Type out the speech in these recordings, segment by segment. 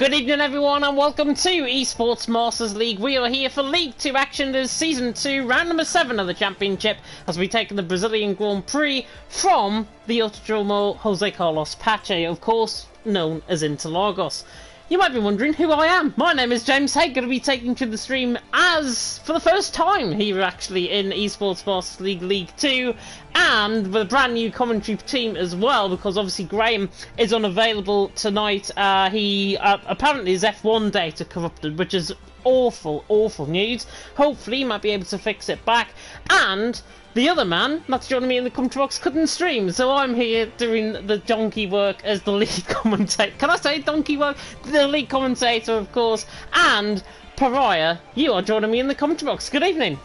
Good evening everyone and welcome to Esports Masters League. We are here for League 2 action. This is Season 2, round number 7 of the Championship as we take the Brazilian Grand Prix from the Autodromo Jose Carlos Pache, of course, known as Interlagos. You might be wondering who I am. My name is James Haig, going to be taking to the stream as, for the first time here actually in Esports Masters League League 2, and with a brand new commentary team as well, because obviously Graham is unavailable tonight. He apparently his F1 data corrupted, which is awful news. Hopefully he might be able to fix it back, and the other man, that's joining me in the commentary box, couldn't stream, so I'm here doing the donkey work as the lead commentator. Can I say donkey work? The lead commentator, of course. And Pariah, you are joining me in the commentary box. Good evening.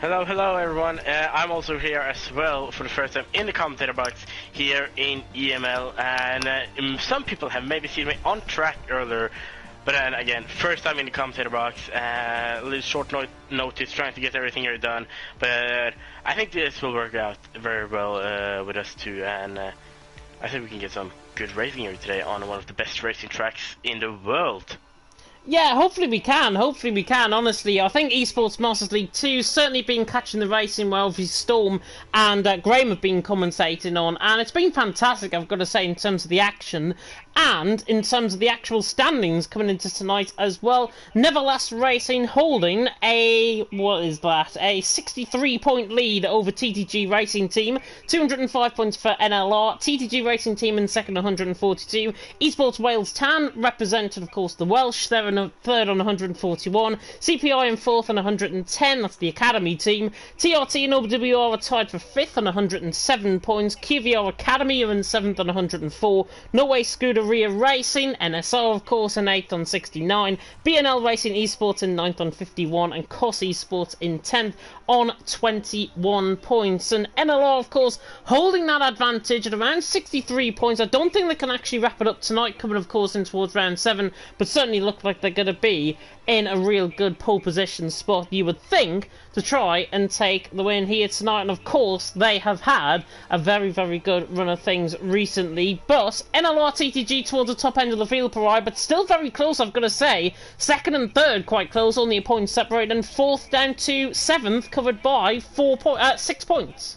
Hello everyone. I'm also here as well for the first time in the commentator box here in EML, and some people have maybe seen me on track earlier. But then again, first time in the commentator box, a little short notice, trying to get everything here done. But I think this will work out very well with us too, and I think we can get some good racing here today on one of the best racing tracks in the world. Yeah, hopefully we can, honestly. I think Esports Masters League 2 certainly been catching the racing well with Storm and Graham have been commentating on, and it's been fantastic, I've got to say, in terms of the action and in terms of the actual standings coming into tonight as well. Nevertheless Racing holding a 63-point lead over TTG Racing Team, 205 points for NLR, TTG Racing Team in second, 142, Esports Wales Tan represented, of course, the Welsh, they're in third on 141, CPI in fourth on 110, that's the Academy team, TRT and OWR are tied for fifth on 107 points, QVR Academy are in seventh on 104, Norway Scuderia Racing, NSR of course in 8th on 69, BNL Racing Esports in 9th on 51, and COS Esports in 10th on 21 points. And NLR of course holding that advantage at around 63 points. I don't think they can actually wrap it up tonight, coming of course in towards round 7, but certainly look like they're going to be in a real good pole position spot, you would think, to try and take the win here tonight. And of course they have had a very good run of things recently, but NLR TTG towards the top end of the field, Pariah, but still very close, I've got to say. Second and third quite close, only a point separate, and fourth down to seventh, covered by 6 points.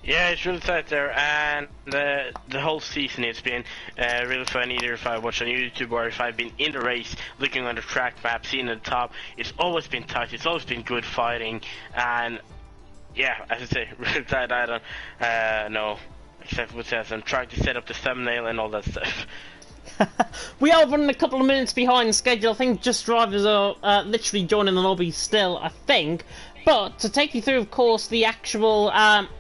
Yeah, it's really tight there, and the whole season it's been really fun, either if I watch on YouTube or if I've been in the race, looking on the track map, seeing the top. It's always been tight, it's always been good fighting, and yeah, as I say, really tight. I don't know, except what says I'm trying to set up the thumbnail and all that stuff. We are running a couple of minutes behind schedule. I think just drivers are literally joining the lobby still, I think. But to take you through, of course, the actual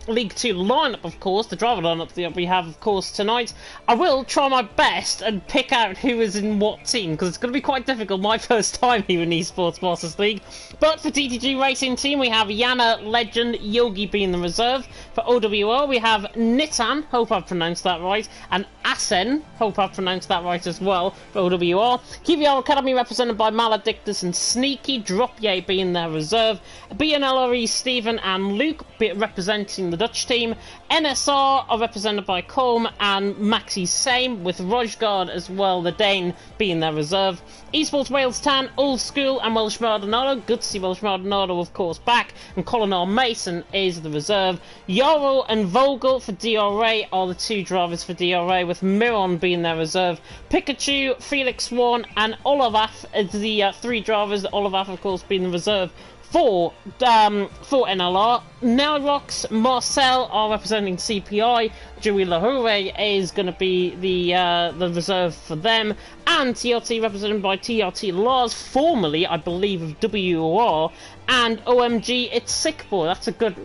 League 2 lineup, of course, the driver lineup that we have, of course, tonight, I will try my best and pick out who is in what team, because it's going to be quite difficult, my first time here in Esports Masters League. But for TTG Racing Team, we have Yana, Legend, Yogi being the reserve. For OWR, we have Nitan, hope I've pronounced that right, and Asen, hope I've pronounced that right as well, for OWR. QVR Academy represented by Maledictus and Sneaky, Dropye being their reserve. BNLRE, Stephen and Luke representing the Dutch team. NSR are represented by Colm and Maxi Same, with Rojgaard as well, the Dane, being their reserve. Esports Wales Tan, Old School and Welsh Maldonado. Good to see Welsh Maldonado, of course, back. And Colin Mason is the reserve. Yarrow and Vogel for DRA are the two drivers for DRA, with Miron being their reserve. Pikachu, Felix Swan and Olafaf is the three drivers. Olafaf, of course, being the reserve for NLR. Nelrox, Marcel are representing CPI. Joey Lahoure is going to be the reserve for them, and TRT represented by TRT Lars, formerly, I believe, of WOR, and OMG, it's Sick Boy. That's a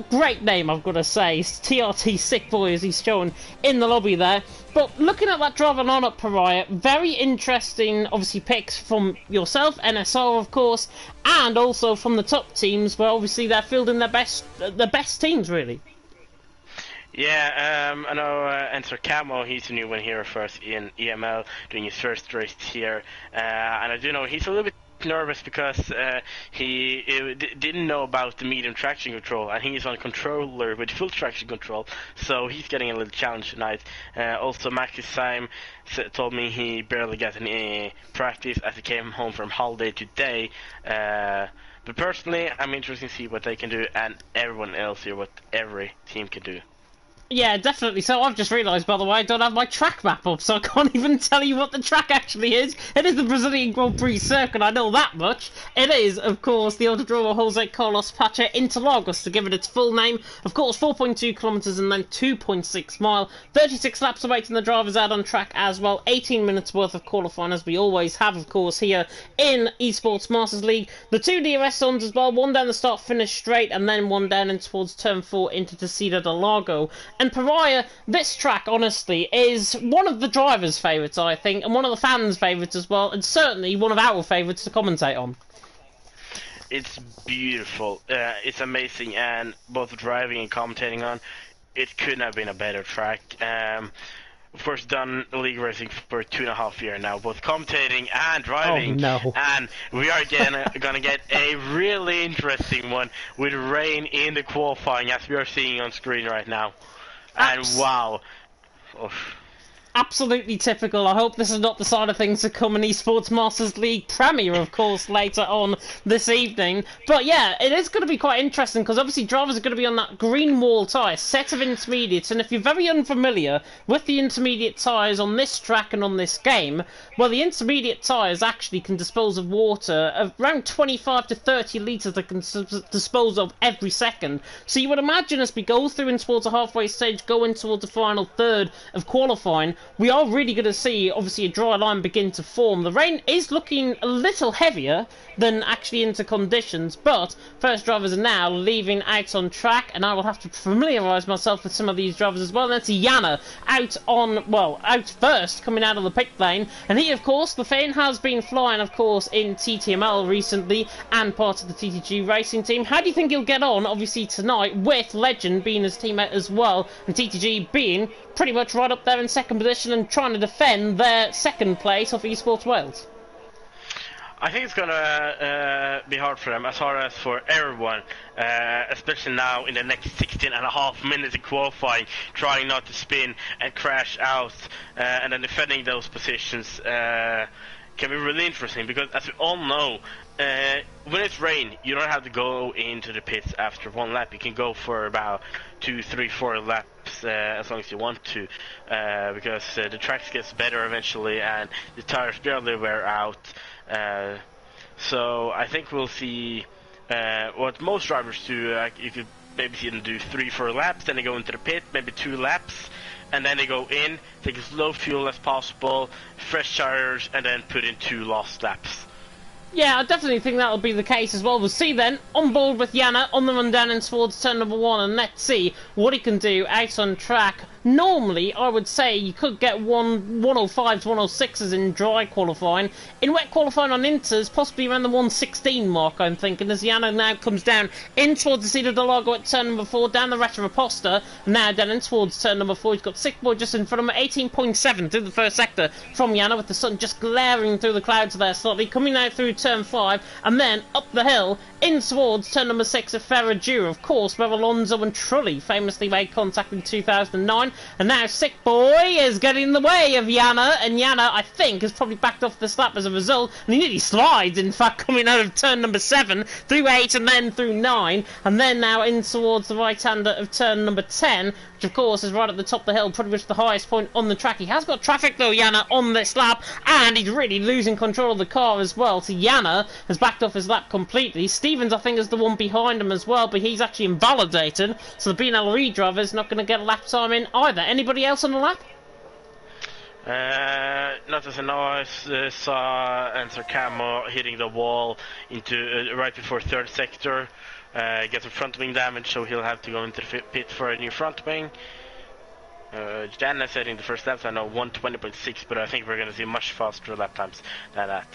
great name, I've got to say. It's TRT Sick Boy, as he's shown in the lobby there. But looking at that driver lineup, Pariah, very interesting, obviously, picks from yourself, NSR, of course, and also from the top teams, where obviously they're fielding the best teams, really. Yeah, I know Enter Camo, he's a new one here for us in EML, doing his first race here, and I do know he's a little bit nervous because he didn't know about the medium traction control, and he's on a controller with full traction control, so he's getting a little challenge tonight. Also, Max Syme told me he barely got any practice as he came home from holiday today. But personally, I'm interested to see what they can do, and everyone else here, what every team can do. Yeah, definitely. So I've just realised, by the way, I don't have my track map up, so I can't even tell you what the track actually is. It is the Brazilian Grand Prix circuit, I know that much. It is, of course, the Autodromo Jose Carlos Pacha Interlagos, to give it its full name. Of course, 4.2 kilometres and then 2.6 mile. 36 laps awaiting the drivers out on track as well. 18 minutes worth of qualifying, as we always have, of course, here in Esports Masters League. The two DRS zones as well, one down the start finish straight, and then one down in towards turn 4 into Tecida del Lago. And Pariah, this track, honestly, is one of the drivers' favourites, I think, and one of the fans' favourites as well, and certainly one of our favourites to commentate on. It's beautiful. It's amazing, and both driving and commentating on, it couldn't have been a better track. Of course, done league racing for 2.5 years now, both commentating and driving. Oh, no. And we are gonna get a really interesting one with rain in the qualifying, as we are seeing on screen right now. And wow. Oof. Absolutely typical. I hope this is not the side of things to come in Esports Masters League Premier, of course, later on this evening. But yeah, it is going to be quite interesting because obviously drivers are going to be on that green wall tyre, set of intermediates, and if you're very unfamiliar with the intermediate tyres on this track and on this game, well, the intermediate tyres actually can dispose of water of around 25 to 30 litres they can dispose of every second. So you would imagine as we go through in towards the halfway stage, going towards the final third of qualifying, we are really going to see, obviously, a dry line begin to form. The rain is looking a little heavier than actually into conditions, but first drivers are now leaving out on track, and I will have to familiarise myself with some of these drivers as well. And that's Yana out first, coming out of the pit lane, and he, of course, the Fane has been flying, of course, in TTML recently, and part of the TTG racing team. How do you think he'll get on, obviously, tonight, with Legend being his teammate as well, and TTG being pretty much right up there in second position and trying to defend their second place off Esports Wales? I think it's gonna be hard for them, as hard as for everyone, especially now in the next 16.5 minutes of qualifying, trying not to spin and crash out, and then defending those positions can be really interesting, because as we all know, when it's rain, you don't have to go into the pits after one lap. You can go for about 2, 3, 4 laps as long as you want to, because the track gets better eventually and the tires barely wear out. So I think we'll see what most drivers do. You could maybe see them do 3, 4 laps, then they go into the pit, maybe 2 laps, and then they go in, take as low fuel as possible, fresh tires, and then put in 2 lost laps. Yeah, I definitely think that'll be the case as well. We'll see then, on board with Yana, on the run down and towards turn number 1, and let's see what he can do out on track. Normally, I would say you could get 105s, 106s in dry qualifying. In wet qualifying on inters, possibly around the 116 mark, I'm thinking, as Yana now comes down in towards the Tecida del Lago at turn number 4, down the Retroposta, now down in towards turn number 4. He's got Sick Boy just in front of him at 18.7 through the first sector from Yana, with the sun just glaring through the clouds there slightly, coming out through turn 5, and then up the hill in towards turn number 6 of Ferradura, of course, where Alonso and Trulli famously made contact in 2009. And now Sick Boy is getting in the way of Yana, and Yana, I think, has probably backed off this lap as a result, and he nearly slides, in fact, coming out of turn number 7, through 8, and then through 9, and then now in towards the right-hander of turn number 10, which, of course, is right at the top of the hill, pretty much the highest point on the track. He has got traffic, though, Yana, on this lap, and he's really losing control of the car as well, so Yana has backed off his lap completely. Stevens, I think, is the one behind him as well, but he's actually invalidated, so the BNLE driver is not going to get a lap time in either. Anybody else on the lap? Not as I know. I saw Answer Camo hitting the wall into right before third sector. Gets a front wing damage, so he'll have to go into the pit for a new front wing. Jan is setting the first laps. I know 120.6, but I think we're going to see much faster lap times than that.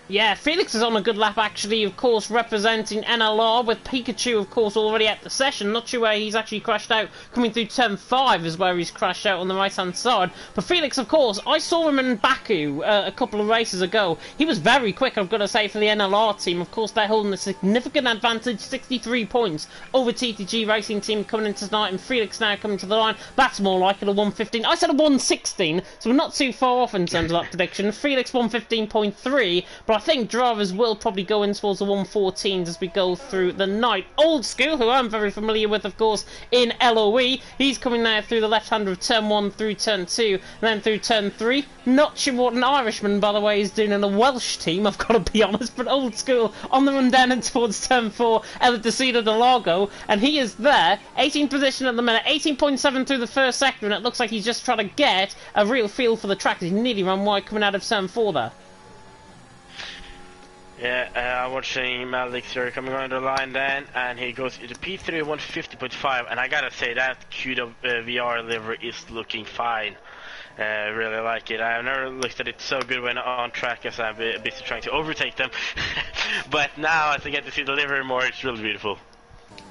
Yeah, Felix is on a good lap actually, of course, representing NLR, with Pikachu, of course, already at the session. Not sure where he's actually crashed out. Coming through turn 5 is where he's crashed out on the right-hand side. But Felix, of course, I saw him in Baku a couple of races ago. He was very quick, I've got to say, for the NLR team. Of course, they're holding a significant advantage, 63 points over TTG Racing Team coming into tonight, and Felix now coming to the line. That's more like it, a 115. I said a 116, so we're not too far off in terms of that prediction. Felix 115.3, but I think drivers will probably go in towards the 114s as we go through the night. Old School, who I'm very familiar with, of course, in LOE, he's coming now through the left-hander of turn 1 through turn 2, and then through turn 3. Not sure what an Irishman, by the way, is doing in a Welsh team, I've got to be honest, but Old School on the run down and towards turn 4, El Decido de Largo, and he is there, 18th position at the minute, 18.7 through the first sector, and it looks like he's just trying to get a real feel for the track. He's nearly run wide coming out of turn 4 there. Yeah, I'm watching Malik here coming on the line then, and he goes into P3 150.5, and I gotta say that VR livery is looking fine. Really like it. I've never looked at it so good when on track, as I'm busy trying to overtake them. But now, as I get to see the livery more, it's really beautiful.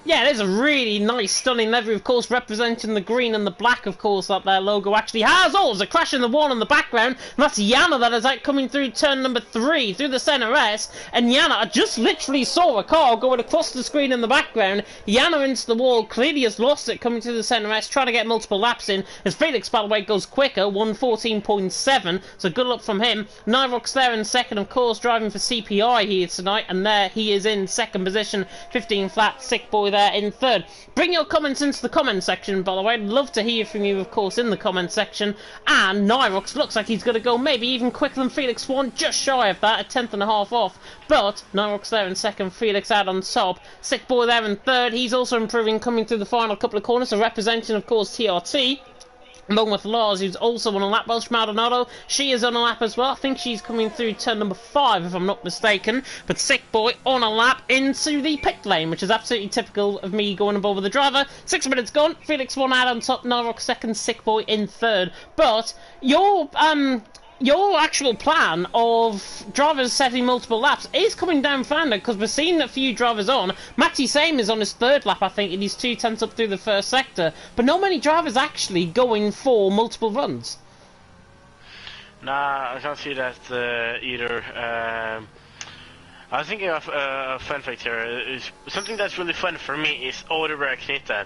Yeah, there's a really nice, stunning livery, of course, representing the green and the black, of course, that their logo actually has. Oh, there's a crash in the wall in the background, and that's Yana that is out coming through turn number 3, through the centre S, and Yana, I just literally saw a car going across the screen in the background. Yana into the wall, clearly has lost it, coming through the centre S, trying to get multiple laps in, as Felix, by the way, goes quicker, 114.7, so good luck from him. Nyrox there in second, of course, driving for CPI here tonight, and there he is in second position, 15 flat, Sick Boy there in third. Bring your comments into the comment section, by the way. I'd love to hear from you, of course, in the comment section. And Nyrox looks like he's going to go maybe even quicker than Felix Swan, just shy of that, a tenth and a half off. But Nyrox there in second, Felix out on top. Sick Boy there in third. He's also improving, coming through the final couple of corners, so representing, of course, TRT. Along with Lars, who's also on a lap. Welsh Maldonado, she is on a lap as well. I think she's coming through turn number 5, if I'm not mistaken. But Sick Boy on a lap into the pit lane, which is absolutely typical of me going above with the driver. 6 minutes gone. Felix Swan out on top. Nyrox second. Sick Boy in third. But your actual plan of drivers setting multiple laps is coming down flounder, because we're seeing a few drivers on. Matty Same is on his third lap, I think, and he's 2 tenths up through the first sector. But not many drivers actually going for multiple runs. Nah, I can't see that either. I was thinking of a fun fact here. Something that's really fun for me is Oliver Knitten.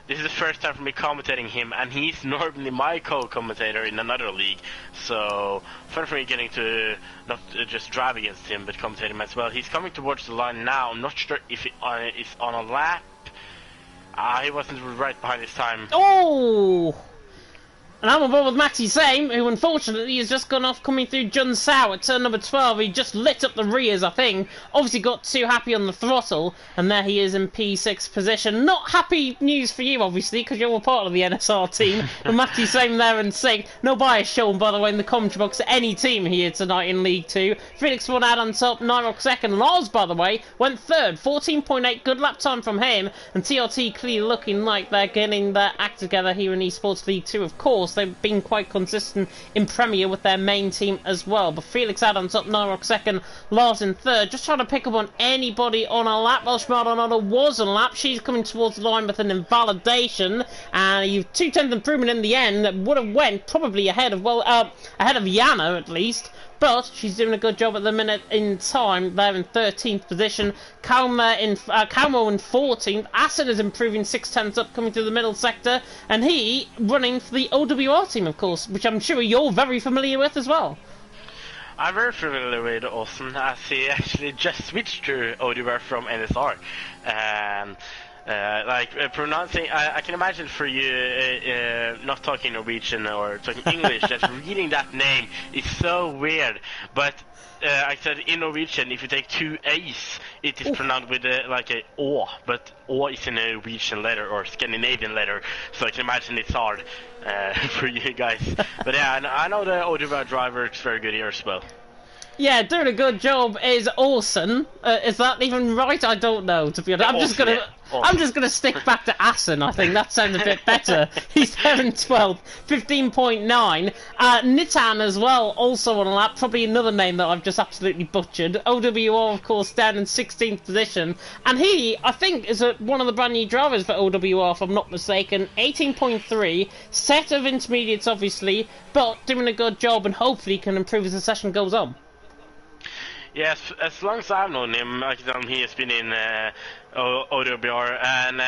This is the first time for me commentating him, and he's normally my co-commentator in another league. So, fun for me getting to not just drive against him, but commentate him as well. He's coming towards the line now. I'm not sure if he is on a lap. He wasn't right behind his time. Oh! And I'm above with Matty Same, who unfortunately has just gone off coming through Jun Sao at turn number 12. He just lit up the rears, I think. Obviously got too happy on the throttle, and there he is in P6 position. Not happy news for you, obviously, because you're a part of the NSR team. But Matty Same there in 6th. No bias shown, by the way, in the commentary box at any team here tonight in League 2. Felix Swan out on top, Nyrox second. Lars, by the way, went third. 14.8, good lap time from him. And TRT clearly looking like they're getting their act together here in Esports League 2, of course. They've been quite consistent in Premier with their main team as well. But Felix out on top, Nyrox second, Lars in third. Just trying to pick up on anybody on a lap. Welsh Maldonado was on a lap. She's coming towards the line with an invalidation, and you've 2 tenth improvement in the end. That would have went probably ahead of ahead of Yana at least. But she's doing a good job at the minute in time. They're in 13th position. Calmo in 14th. Acid is improving 6 tenths up, coming through the middle sector. And he running for the OWR team, of course, which I'm sure you're very familiar with as well. I'm very familiar with Austin, as he actually just switched to OWR from NSR. And pronouncing, I can imagine for you not talking Norwegian or talking English, that reading that name is so weird. But I said in Norwegian, if you take 2 A's, it is pronounced with like a O, but O is a Norwegian letter or Scandinavian letter, so I can imagine it's hard for you guys. But yeah, I know the OWR driver is very good here as well. Yeah, doing a good job is awesome. Is that even right? I don't know, to be honest. I'm just gonna stick back to Assen. I think that sounds a bit better. He's there in 12th, 15.9. Nitan as well, also on a lap. Probably another name that I've just absolutely butchered. OWR, of course, down in 16th position, and he, I think, is one of the brand new drivers for OWR, if I'm not mistaken. 18.3, set of intermediates, obviously, but doing a good job, and hopefully can improve as the session goes on. Yes, as long as I've known him, he has been in OWR, and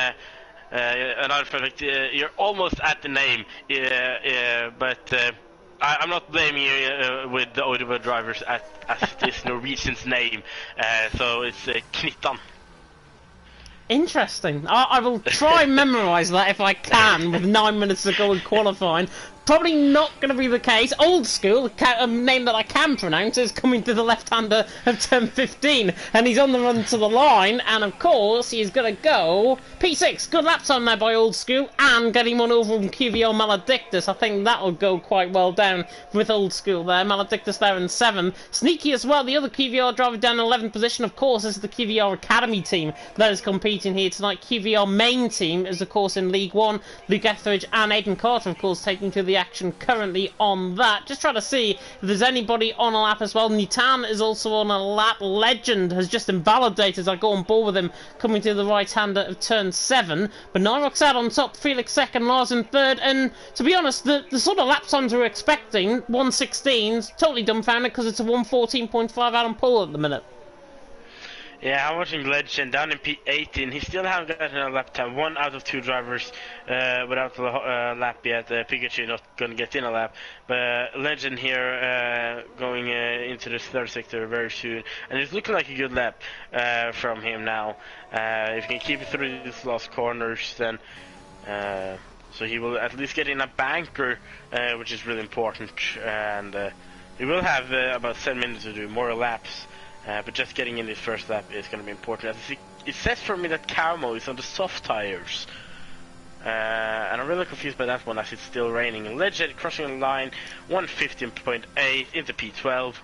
another fact, you're almost at the name, but I'm not blaming you with the OWR drivers as this Norwegian's name, so it's Knittan. Interesting. I will try and memorise that if I can with 9 minutes to go in qualifying. Probably not going to be the case. Old School, a name that I can pronounce, is coming to the left-hander of turn 15. And he's on the run to the line. And, of course, he's going to go P6. Good lap time there by Old School. And getting one over from QVR Maledictus. I think that'll go quite well down with Old School there. Maledictus there in 7th. Sneaky as well. The other QVR driver down in 11th position, of course, is the QVR Academy team that is competing here tonight. QVR main team is, of course, in League 1. Luke Etheridge and Aidan Carter, of course, taking to the action currently on that. Just trying to see if there's anybody on a lap as well. Nitan is also on a lap. Legend has just invalidated as I go on board with him, coming to the right-hander of turn 7. But Nyrox out on top, Felix second, Lars in third, and to be honest, the sort of lap times we're expecting, 1:16's totally dumbfounded because it's a 1:14.5 out on pole at the minute. Yeah, I'm watching Legend down in P18. He still hasn't gotten a lap time. 1 out of 2 drivers without a lap yet. Pikachu not going to get in a lap. But Legend here going into this third sector very soon. And it's looking like a good lap from him now. If he can keep it through these last corners, then so he will at least get in a banker, which is really important. And he will have about 7 minutes to do more laps. But just getting in this first lap is going to be important. It says for me that Carmo is on the soft tires. And I'm really confused by that one as it's still raining. Legend crossing the line, 1:15.8 into P12.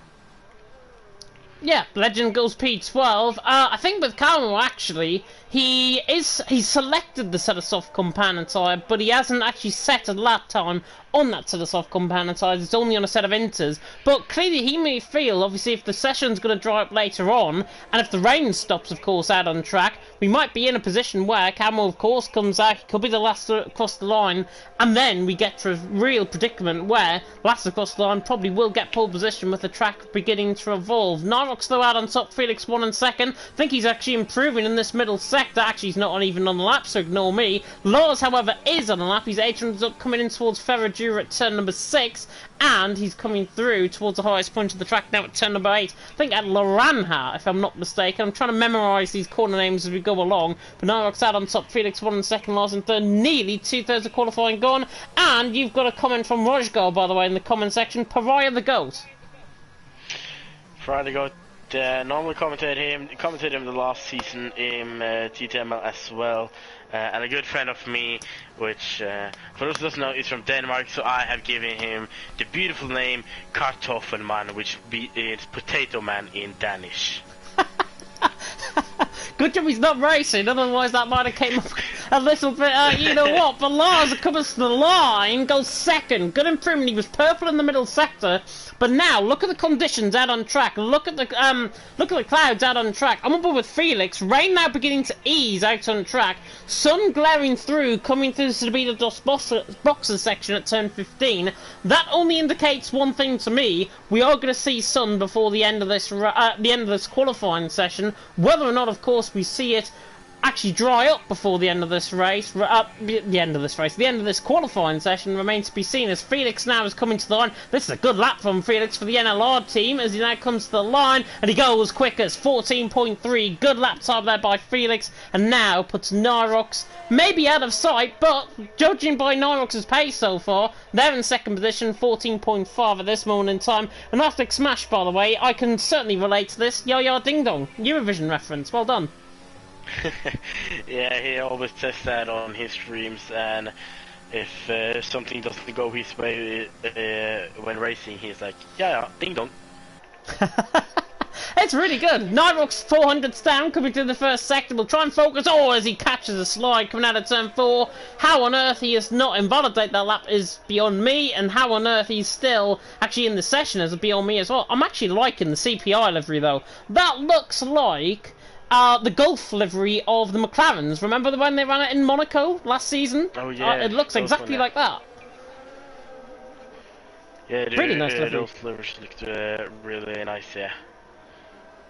Yeah, Legend goes P12. I think with Carmo, actually, he's selected the set of soft compound tire, but he hasn't actually set a lap time on that set of soft compound tires. It's only on a set of inters. But clearly he may feel, obviously, if the session's going to dry up later on, and if the rain stops, of course, out on track, we might be in a position where Carmo, of course, comes out, he could be the last to cross the line, and then we get to a real predicament where last across the line probably will get pole position with the track beginning to evolve. Nyrox, though, out on top, Felix 1 and 2nd. I think he's actually improving in this middle sector. Actually, he's not even on the lap, so ignore me. Lars, however, is on the lap. He's 800 up, coming in towards Ferradura at turn number 6, and he's coming through towards the highest point of the track now at turn number 8. I think at Laranha, if I'm not mistaken. I'm trying to memorise these corner names as we go along. But Nyrox out on top, Felix 1 and 2nd, Lars in 3rd. Nearly 2/3 of qualifying gone. And you've got a comment from Rojgar, by the way, in the comment section. Pariah the GOAT. Pariah the GOAT. Normally commented him the last season in TTML as well, and a good friend of me, which for those who doesn't know is from Denmark, so I have given him the beautiful name Kartoffelman, which is potato man in Danish. Good job he's not racing, otherwise that might have came up a little bit, you know what, but Lars comes to the line, goes 2nd, good improvement. He was purple in the middle sector, but now look at the conditions out on track, look at the clouds out on track. I'm on board with Felix. Rain now beginning to ease out on track, sun glaring through, coming through the Sabina dos Boxers section at turn 15. That only indicates one thing to me: we are going to see sun before the end of this qualifying session. Whether or not, of course, we see it actually dry up before the end of this race, the end of this qualifying session remains to be seen, as Felix now is coming to the line. This is a good lap from Felix for the NLR team as he now comes to the line, and he goes quick as 14.3. Good lap time there by Felix, and now puts Nyrox maybe out of sight, but judging by Nyrox's pace so far, they're in 2nd position, 14.5 at this moment in time. And after Smash, by the way, I can certainly relate to this. Yo Yo Ding Dong, Eurovision reference, well done. Yeah, he always says that on his streams, and if something doesn't go his way when racing, he's like, yeah, ding dong. It's really good. Nyrock's 400s down, coming through the first sector. Will try and focus. Oh, as he catches a slide coming out of turn 4. How on earth he is not invalidate that lap is beyond me, and how on earth he's still actually in the session is beyond me as well. I'm actually liking the CPI livery though. That looks like the Gulf livery of the McLarens. Remember when they ran it in Monaco last season? Oh yeah. It looks exactly like that. Yeah, really nice livery. Those livers looked really nice, yeah.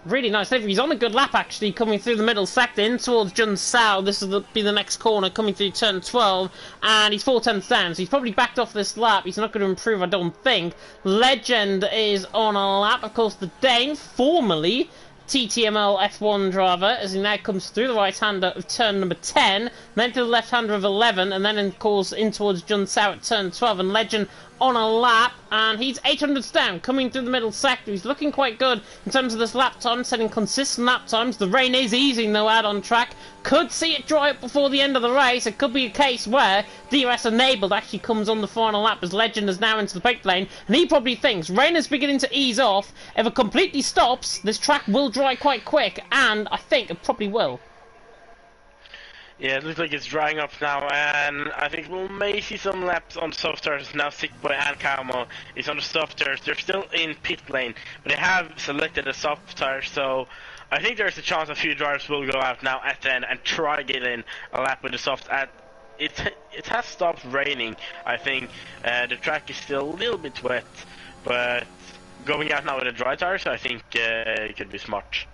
Really nice livery. He's on a good lap actually, coming through the middle sector in towards Jun Sao. This will be the next corner coming through turn 12, and he's 4/10 down, so he's probably backed off this lap. He's not going to improve, I don't think. Legend is on a lap, of course. The Dane, formerly TTML F1 driver, as he now comes through the right-hander of turn number 10, then to the left-hander of 11, and then of course in towards Jun Sao at turn 12, and Legend on a lap, and he's 800s down, coming through the middle sector. He's looking quite good in terms of this lap time, setting consistent lap times. The rain is easing though out on track. Could see it dry up before the end of the race. It could be a case where DRS enabled actually comes on the final lap, as Legend is now into the pit lane, and he probably thinks rain is beginning to ease off. If it completely stops, this track will dry quite quick, and I think it probably will. Yeah, it looks like it's drying up now, and I think we may see some laps on soft tires now. Sickboy and Camo is on the soft tires. They're still in pit lane, but they have selected a soft tire, so I think there's a chance a few drivers will go out now at the end and try to get in a lap with the soft. It has stopped raining. I think the track is still a little bit wet, but going out now with a dry tire, so I think it could be smart.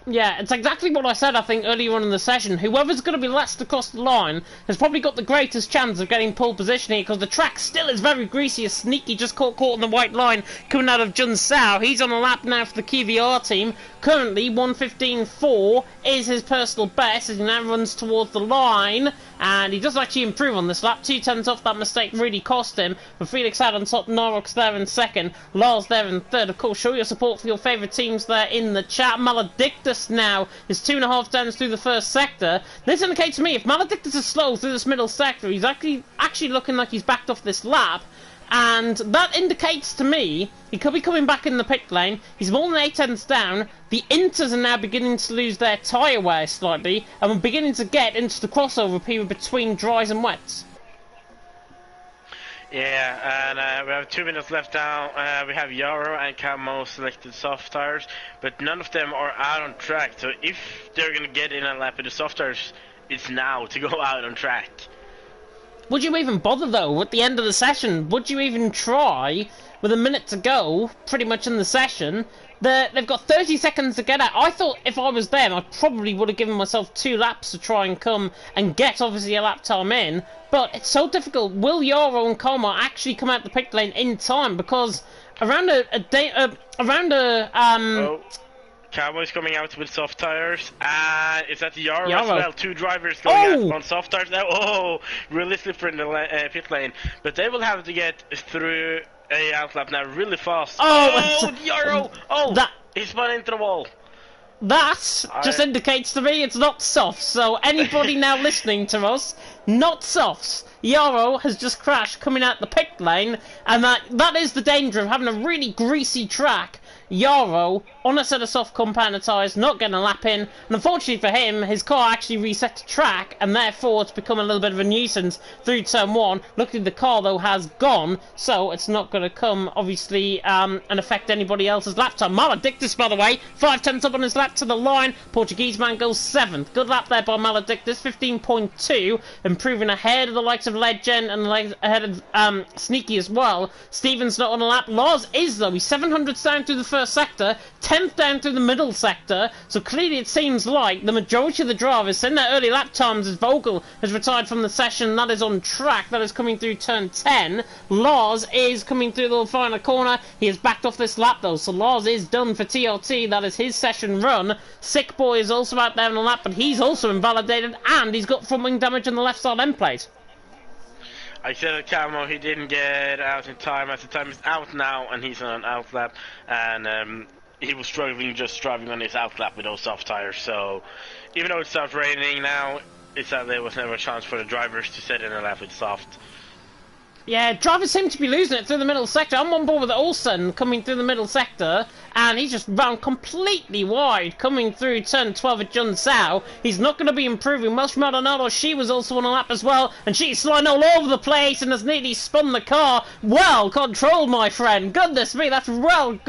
Yeah, it's exactly what I said, I think, earlier on in the session. Whoever's going to be last across the line has probably got the greatest chance of getting pole position here, because the track still is very greasy. As Sneaky just caught on the white line coming out of Jun Sao. He's on a lap now for the QVR team. Currently, 1:15.4 is his personal best as he now runs towards the line. And he does actually improve on this lap. 2/10 off that mistake really cost him. But Felix out on top, Norrock's there in second, Lars there in third. Of course, show your support for your favourite teams there in the chat. Maledictus now is 2.5 turns through the first sector. This indicates to me if Maledictus is slow through this middle sector, he's actually looking like he's backed off this lap. And that indicates to me he could be coming back in the pit lane. He's more than 8/10 down. The Inters are now beginning to lose their tyre wear slightly, and we're beginning to get into the crossover period between dries and wets. Yeah, and we have 2 minutes left now. We have Yarrow and Camo selected soft tires, but none of them are out on track. So if they're going to get in a lap with the soft tires, it's now to go out on track. Would you even bother though at the end of the session? Would you even try with a minute to go, pretty much in the session? They've got 30 seconds to get out. I thought if I was them, I probably would have given myself 2 laps to try and come and get obviously a lap time in. But it's so difficult. Will Yarrow and Camo actually come out the pit lane in time? Because around Cowboys coming out with soft tires, and is that the Yarrow as well? 2 drivers going out on soft tires now. Oh, really slippery in the pit lane, but they will have to get through a outlap now really fast. Oh, Yarrow! Oh, he's spun into the wall. That just indicates to me it's not soft. So anybody now listening to us, not softs. Yarrow has just crashed coming out the pit lane, and that is the danger of having a really greasy track. Yarrow on a set of soft compounder tyres, not getting a lap in, and unfortunately for him, his car actually reset to track, and therefore it's become a little bit of a nuisance through turn 1. Luckily the car though has gone, so it's not going to come obviously and affect anybody else's lap time. Maledictus, by the way, 5/10 up on his lap to the line. Portuguese man goes 7th. Good lap there by Maledictus, 15.2, improving ahead of the likes of Legend and ahead of Sneaky as well. Stevens not on a lap. Lars is though. He's 700 down through the first sector, 10th down through the middle sector, so clearly it seems like the majority of the drivers in their early lap times as Vogel has retired from the session. That is on track. That is coming through turn 10. Lars is coming through the final corner. He has backed off this lap though, so Lars is done for TRT. That is his session run. Sick Boy is also out there on the lap, but he's also invalidated, and he's got front wing damage on the left side end plate. I said at Camo he didn't get out in time, as the time is out now and he's on an out lap, and he was struggling just driving on his out lap with those soft tires. So even though it stopped raining now, there was never a chance for the drivers to set in a lap with soft. Yeah, drivers seem to be losing it through the middle sector. I'm on board with Olsen coming through the middle sector, and he's just round completely wide coming through turn 12 at Jun Sao. He's not going to be improving much. Maldonado, she was also on a lap as well, and she's flying all over the place and has nearly spun the car. Well controlled, my friend. Goodness me, that's well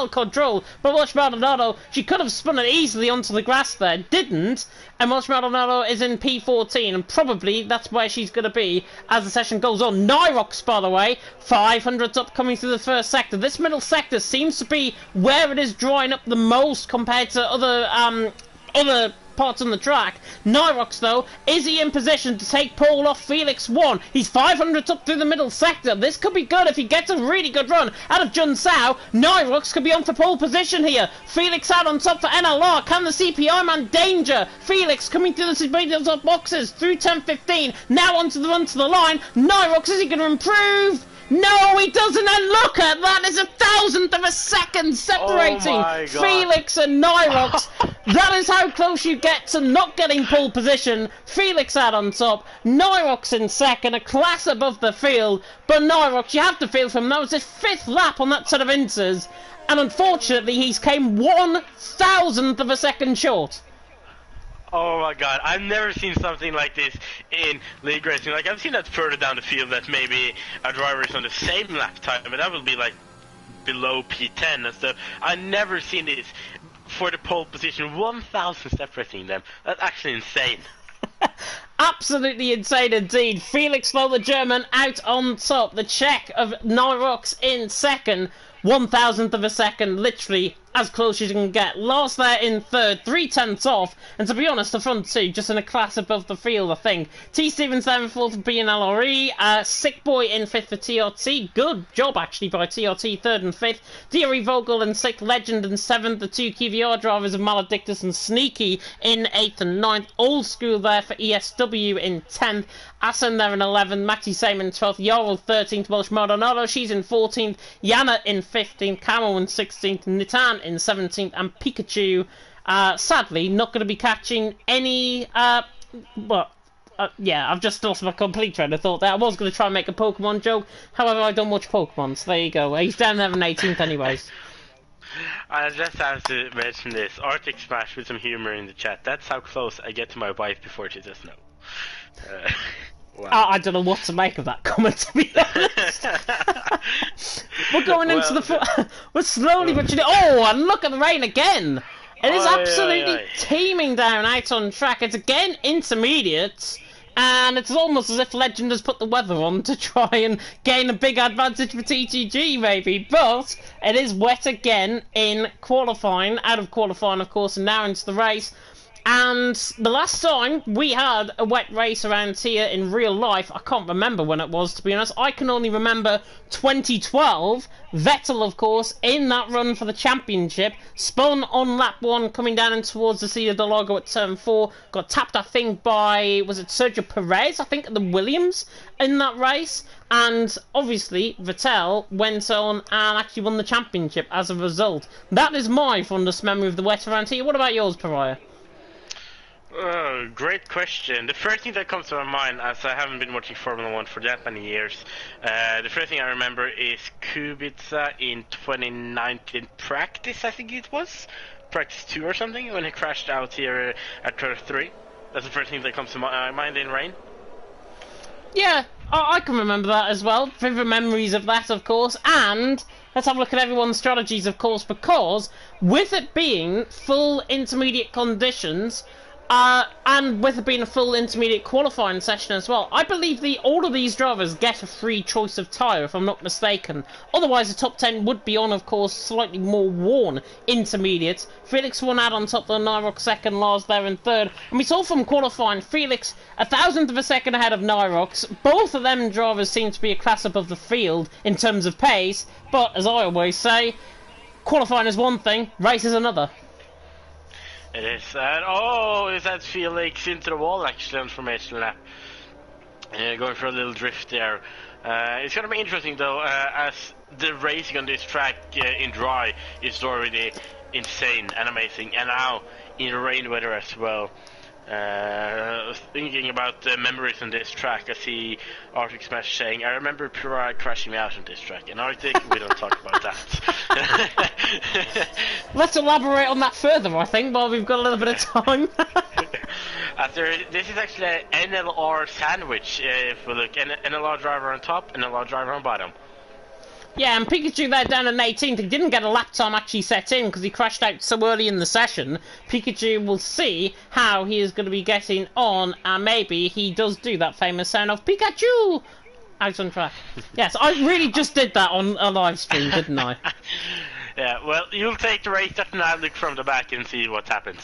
controlled. But watch Maldonado, she could have spun it easily onto the grass there, didn't. And watch Maldonado is in P14, and probably that's where she's going to be as the session goes on. Nyrox, by the way, 500s up coming through the first sector. This middle sector seems to be where it is drawing up the most compared to other parts on the track. Nyrox, though, is he in position to take pole off Felix 1? He's 500 up through the middle sector. This could be good if he gets a really good run out of Jun Sao. Nyrox could be on for pole position here. Felix out on top for NLR. Can the CPI man danger? Felix coming through the top boxes through 10-15. Now onto the run to the line. Nyrox, is he going to improve? No, he doesn't, and look at that, there's 1,000th of a second separating Felix and Nyrox. That is how close you get to not getting pole position. Felix out on top, Nyrox in second, a class above the field, but Nyrox, you have to feel from that was his 5th lap on that set of inters, and unfortunately he's came 1,000th of a second short. Oh my god, I've never seen something like this in league racing. Like, I've seen that further down the field that maybe a driver is on the same lap time, but that will be like below P10 and stuff. I've never seen this for the pole position, 1,000 separating them. That's actually insane. Absolutely insane indeed. Felix Loh, the German, out on top. The Czech of Nyrox in second. 1,000th of a second, literally as close as you can get. Lars there in third, 3/10 off, and to be honest, the front two just in a class above the field, I think. T. Stevens there in fourth for BNLRE, Sick Boy in fifth for TRT. Good job actually by TRT, third and fifth. DRE Vogel in sixth, Legend in seventh. The two QVR drivers of Maledictus and Sneaky in eighth and ninth. Old School there for ESW in 10th. Asen there in 11th, Maxi Same in 12th, Jarl 13th, Welsh Maldonado, she's in 14th, Yana in 15th, Camo in 16th, Nitan in 17th, and Pikachu, sadly, not going to be catching any, yeah, I've just lost my complete train of thought there. I was going to try and make a Pokemon joke, however, I don't watch Pokemon, so there you go. He's down there in 18th anyways. I just have to mention this, Arctic Smash with some humor in the chat. That's how close I get to my wife before she says no. Wow. I don't know what to make of that comment, to be honest. We're going into the we're slowly but surely. Oh, and look at the rain again. It is absolutely teeming down out on track. It's again intermediate, and it's almost as if Legend has put the weather on to try and gain a big advantage for TTG, maybe. But it is wet again in qualifying, out of qualifying, of course, and now into the race. And the last time we had a wet race around here in real life, I can't remember when it was, to be honest. I can only remember 2012. Vettel, of course, in that run for the championship, spun on lap 1, coming down and towards the Cedar del Lago at turn 4. Got tapped, I think, by, was it Sergio Perez, I think, at the Williams in that race. And obviously, Vettel went on and actually won the championship as a result. That is my fondest memory of the wet around here. What about yours, Pariah? Oh, great question. The first thing that comes to my mind, as I haven't been watching Formula 1 for that many years, the first thing I remember is Kubica in 2019 practice, I think it was? Practice 2 or something, when he crashed out here at turn 3. That's the first thing that comes to my mind in rain. Yeah, I can remember that as well. Vivid memories of that, of course. And let's have a look at everyone's strategies, of course, because with it being full intermediate conditions, and with it being a full intermediate qualifying session as well, I believe all of these drivers get a free choice of tyre, if I'm not mistaken. Otherwise, the top 10 would be on, of course, slightly more worn intermediates. Felix won out on top, the Nyrox second, Lars there in third. And we saw from qualifying, Felix 1,000th of a second ahead of Nyrox. Both of them drivers seem to be a class above the field in terms of pace, but as I always say, qualifying is one thing, race is another. It is. Oh, is that Felix into the wall actually on formation lap? Going for a little drift there. It's going to be interesting though, as the racing on this track in dry is already insane and amazing, and now in rain weather as well. Thinking about memories on this track, I see Arctic Smash saying, I remember Pirar crashing me out on this track. And Arctic, we don't talk about that. Let's elaborate on that further, I think, while we've got a little bit of time. This is actually an NLR sandwich, if we look. NLR driver on top, NLR driver on bottom. Yeah, and Pikachu there down in 18th, he didn't get a lap time actually set in because he crashed out so early in the session. Pikachu will see how he is going to be getting on, and maybe he does do that famous sound of Pikachu out on track. Yes, I really just did that on a live stream, didn't I? Yeah, well, you'll take the race and I'll look from the back and see what happens.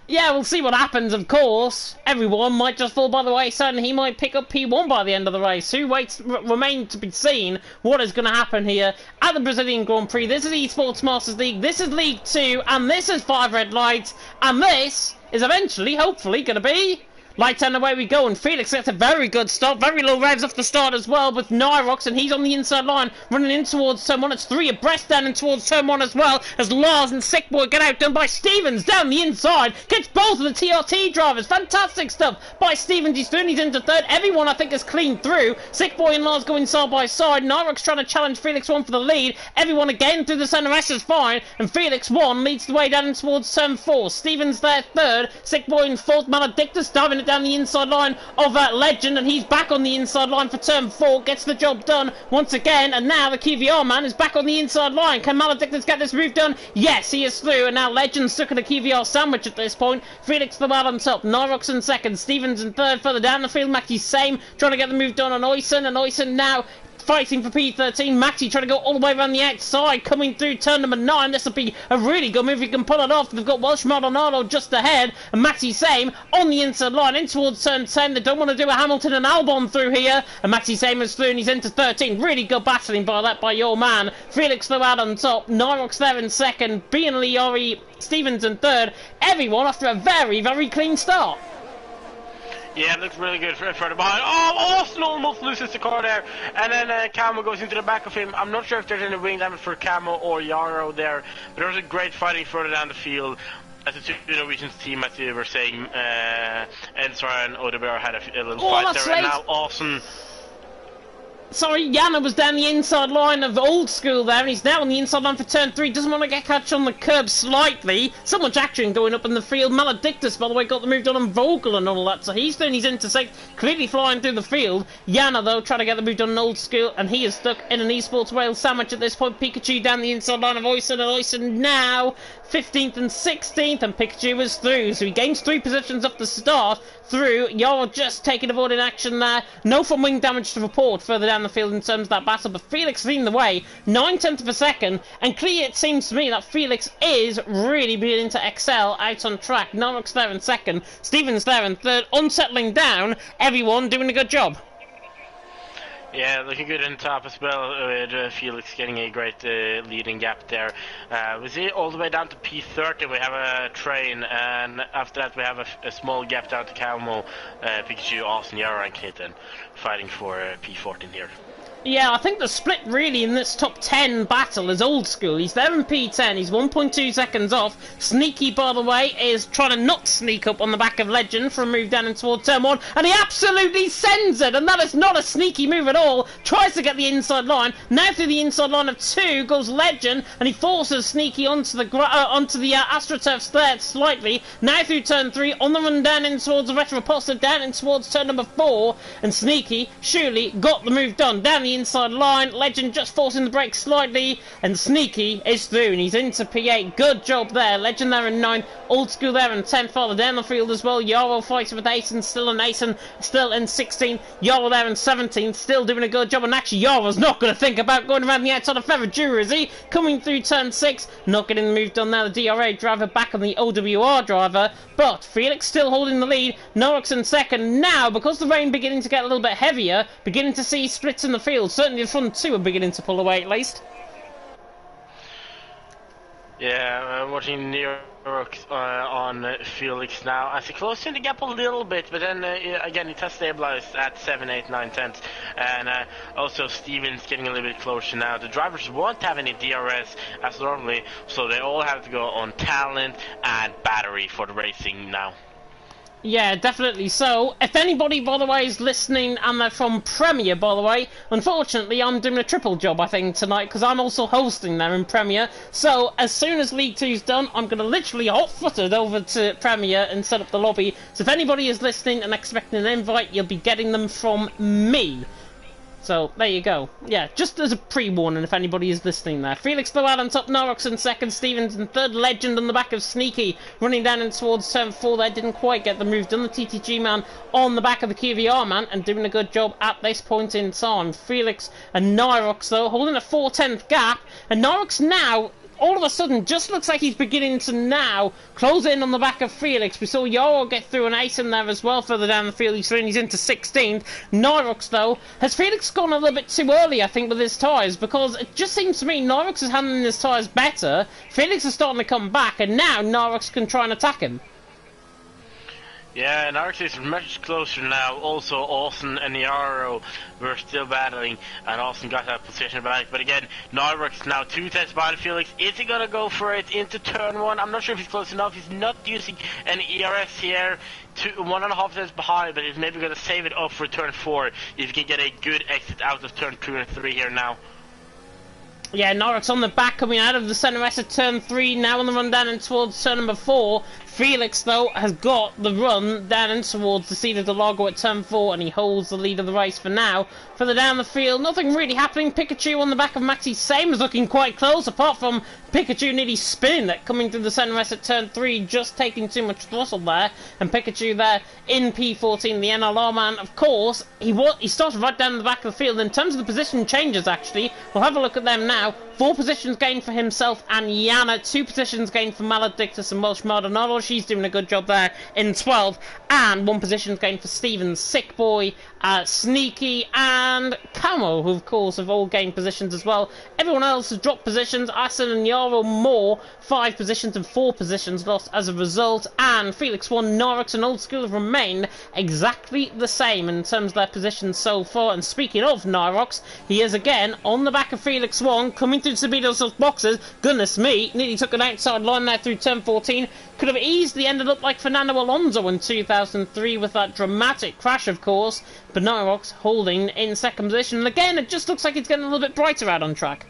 Yeah, we'll see what happens, of course. Everyone might just fall by the wayside and he might pick up P1 by the end of the race. Remain to be seen what is going to happen here at the Brazilian Grand Prix. This is Esports Masters League, this is League 2, and this is 5 red lights, and this is eventually, hopefully, going to be... Lights and away we go, and Felix gets a very good start, very low revs off the start as well with Nyrox, and he's on the inside line, running in towards turn 1. It's 3 abreast down and towards turn 1 as well, as Lars and Sickboy get outdone by Stevens down the inside, gets both of the TRT drivers. Fantastic stuff by Stevens. He's through and he's into third. Everyone I think is clean through. Sickboy and Lars going side by side. Nyrox trying to challenge Felix 1 for the lead. Everyone again through the centre. S is fine, and Felix 1 leads the way down towards turn 4. Stevens there third. Sickboy in fourth. Maledictus diving it down the inside line of Legend, and he's back on the inside line for turn 4, gets the job done once again, and now the QVR man is back on the inside line. Can Maledictus get this move done? Yes, he is through, and now Legend's stuck in a QVR sandwich at this point. Felix the man on top, Nyrox in second, Stevens in third. Further down the field, Maxi Same trying to get the move done on Oysen, and Oysen now fighting for P13. Maxi trying to go all the way around the outside, coming through turn number 9. This will be a really good move if he can pull it off. They've got Welsh Maldonado just ahead, and Maxi Same on the inside line in towards turn 10. They don't want to do a Hamilton and Albon through here, and Maxi Same is through and he's into 13. Really good battling by your man. Felix though out on top, Nyrox there in second, B and Liori Stevens in third. Everyone after a very, very clean start. Yeah, it looks really good further behind. Oh, Austin almost loses the car there. And then Camo goes into the back of him. I'm not sure if there's any wing damage for Camo or Yarrow there. But there was a great fighting further down the field. As the two Norwegians team, as you were saying, Ensar and Odebear had a little fight there. Late. And now Austin... Sorry, Yana was down the inside line of Old School there, and he's now on the inside line for turn 3. Doesn't want to get catch on the curb slightly. So much action going up in the field. Maledictus, by the way, got the move done on Vogel and all that, so he's doing his intersect, clearly flying through the field. Yana, though, trying to get the move done on Old School, and he is stuck in an Esports Wales sandwich at this point. Pikachu down the inside line of Oysen, and Oysen now 15th and 16th, and Pikachu is through, so he gains 3 positions off the start. Through, Yarrow just taking a board in action there. No front wing damage to report further down the field in terms of that battle, but Felix leading the way, 9/10 of a second, and clearly it seems to me that Felix is really beginning to excel out on track. Nyrox there in second, Stevens there in third, unsettling down, everyone doing a good job. Yeah, looking good on top as well, with Felix getting a great leading gap there. We see all the way down to P30, we have a train, and after that we have a small gap down to Camo, Pikachu, Austin, Yara, and Kitten fighting for P14 here. Yeah, I think the split really in this top 10 battle is Old School. He's there in P10, he's 1.2 seconds off. Sneaky, by the way, is trying to not sneak up on the back of Legend for a move down and towards turn 1, and he absolutely sends it, and that is not a sneaky move at all. Tries to get the inside line, now through the inside line of 2 goes Legend, and he forces Sneaky onto the AstroTurf there slightly. Now through turn 3, on the run down in towards the Retroposter, down in towards turn number 4, and Sneaky surely got the move done. Down the inside line, Legend just forcing the brakes slightly, and Sneaky is through, and he's into P8. Good job there. Legend there in 9, Old School there in 10, farther down the field as well. Yarrow fighting with Asen, still in 16. Yarrow there in 17, still doing a good job, and actually Yarrow's not going to think about going around the outside of Ferradura, is he? Coming through turn 6, not getting the move done now. The DRA driver back on the OWR driver, but Felix still holding the lead. Nyrox in second. Now, because the rain beginning to get a little bit heavier, beginning to see splits in the field. Certainly the front 2 are beginning to pull away at least. Yeah, watching Nyrox on Felix now as he closes the gap a little bit, but then again it has stabilized at 7, 8, 9, 10, and also Stevens getting a little bit closer now. The drivers won't have any DRS as normally, so they all have to go on talent and battery for the racing now. Yeah, definitely. So, if anybody, by the way, is listening and they're from Premier, by the way, unfortunately, I'm doing a triple job, I think, tonight, because I'm also hosting there in Premier. So, as soon as League 2's done, I'm going to literally hot-footed over to Premier and set up the lobby. So, if anybody is listening and expecting an invite, you'll be getting them from me. So, there you go. Yeah, just as a pre-warning if anybody is listening there. Felix though out on top, Norox in second, Stevens in third, Legend on the back of Sneaky, running down in towards turn 4 there, didn't quite get the move done. The TTG man on the back of the QVR man, and doing a good job at this point in time. Felix and Norox though, holding a 4/10 gap, and Norox now all of a sudden just looks like he's beginning to now close in on the back of Felix. We saw Yoro get through an ace in there as well further down the field. He's into 16th. Nyrox though, has Felix gone a little bit too early I think with his tyres, because it just seems to me Nyrox is handling his tyres better. Felix is starting to come back, and now Nyrox can try and attack him. Yeah, and Arx is much closer now. Also, Austin and Yaro were still battling, and Austin got that position back. But again, Narvix now 2 tenths behind Felix. Is he gonna go for it into turn 1? I'm not sure if he's close enough. He's not using any ERS here. 1.5 tenths behind, but he's maybe gonna save it up for turn 4 if he can get a good exit out of turn 2 and 3 here now. Yeah, Norwich on the back coming out of the centre rest at turn 3, now on the run down and towards turn number 4. Felix, though, has got the run down and towards the Cedar de Lago at turn 4, and he holds the lead of the race for now. Further down the field, nothing really happening. Pikachu on the back of Maxi Same is looking quite close, apart from Pikachu nearly spinning that coming through the centre rest at turn 3, just taking too much throttle there. And Pikachu there in P14, the NLR man, of course, he started right down the back of the field. In terms of the position changes, actually, we'll have a look at them now. 4 positions gained for himself and Yana, 2 positions gained for Maledictus and Welsh Maldonado. She's doing a good job there in 12, and 1 position gained for Steven, Sick Boy, Sneaky, and Camo, who of course have all gained positions as well. Everyone else has dropped positions. Asen and Yaro more, 5 positions and 4 positions lost as a result, and Felix 1, Norix and Old School have remained exactly the same in terms of their positions so far. And speaking of Nyrox, he is again on the back of Felix 1, coming through Sabido's boxes. Goodness me, nearly took an outside line there through turn 14. Could have easily ended up like Fernando Alonso in 2003 with that dramatic crash, of course. But Nyrox holding in second position. And again, it just looks like it's getting a little bit brighter out on track.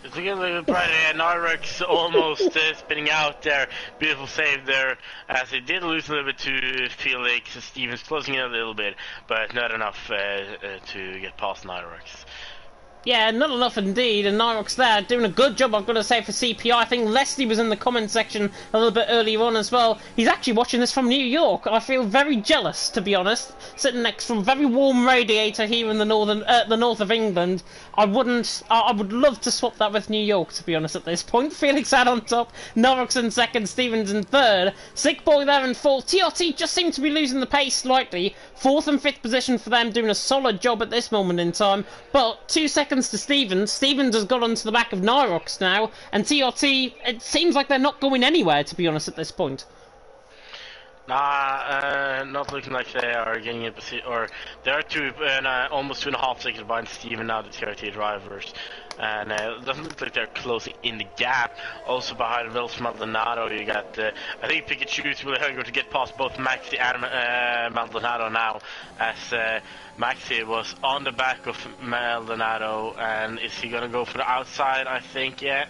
It's getting a little bit brighter. Nyrox almost spinning out there. Beautiful save there, as he did lose a little bit to Felix. Stevens closing in a little bit, but not enough to get past Nyrox. Yeah, not enough indeed, and Nyrox there doing a good job, I've got to say, for CPI. I think Leslie was in the comment section a little bit earlier on as well. He's actually watching this from New York. I feel very jealous, to be honest, sitting next to a very warm radiator here in the north of England. I would love to swap that with New York, to be honest, at this point. Felix out on top, Nyrox in second, Stevens in third. Sick Boy there in fourth. TRT just seemed to be losing the pace slightly. 4th and 5th position for them, doing a solid job at this moment in time. But 2 seconds to Stevens. Stevens has got onto the back of Nyrox now, and TRT, it seems like they're not going anywhere, to be honest, at this point. Nah, not looking like they are getting a position, or they are almost 2.5 seconds behind Steven now, the TRT drivers. And it doesn't look like they're closing in the gap. Also behind Welsh Maldonado, you got, I think Pikachu is really hungry to get past both Maxi and Maldonado now, as Maxi was on the back of Maldonado. And is he going to go for the outside? I think, yeah.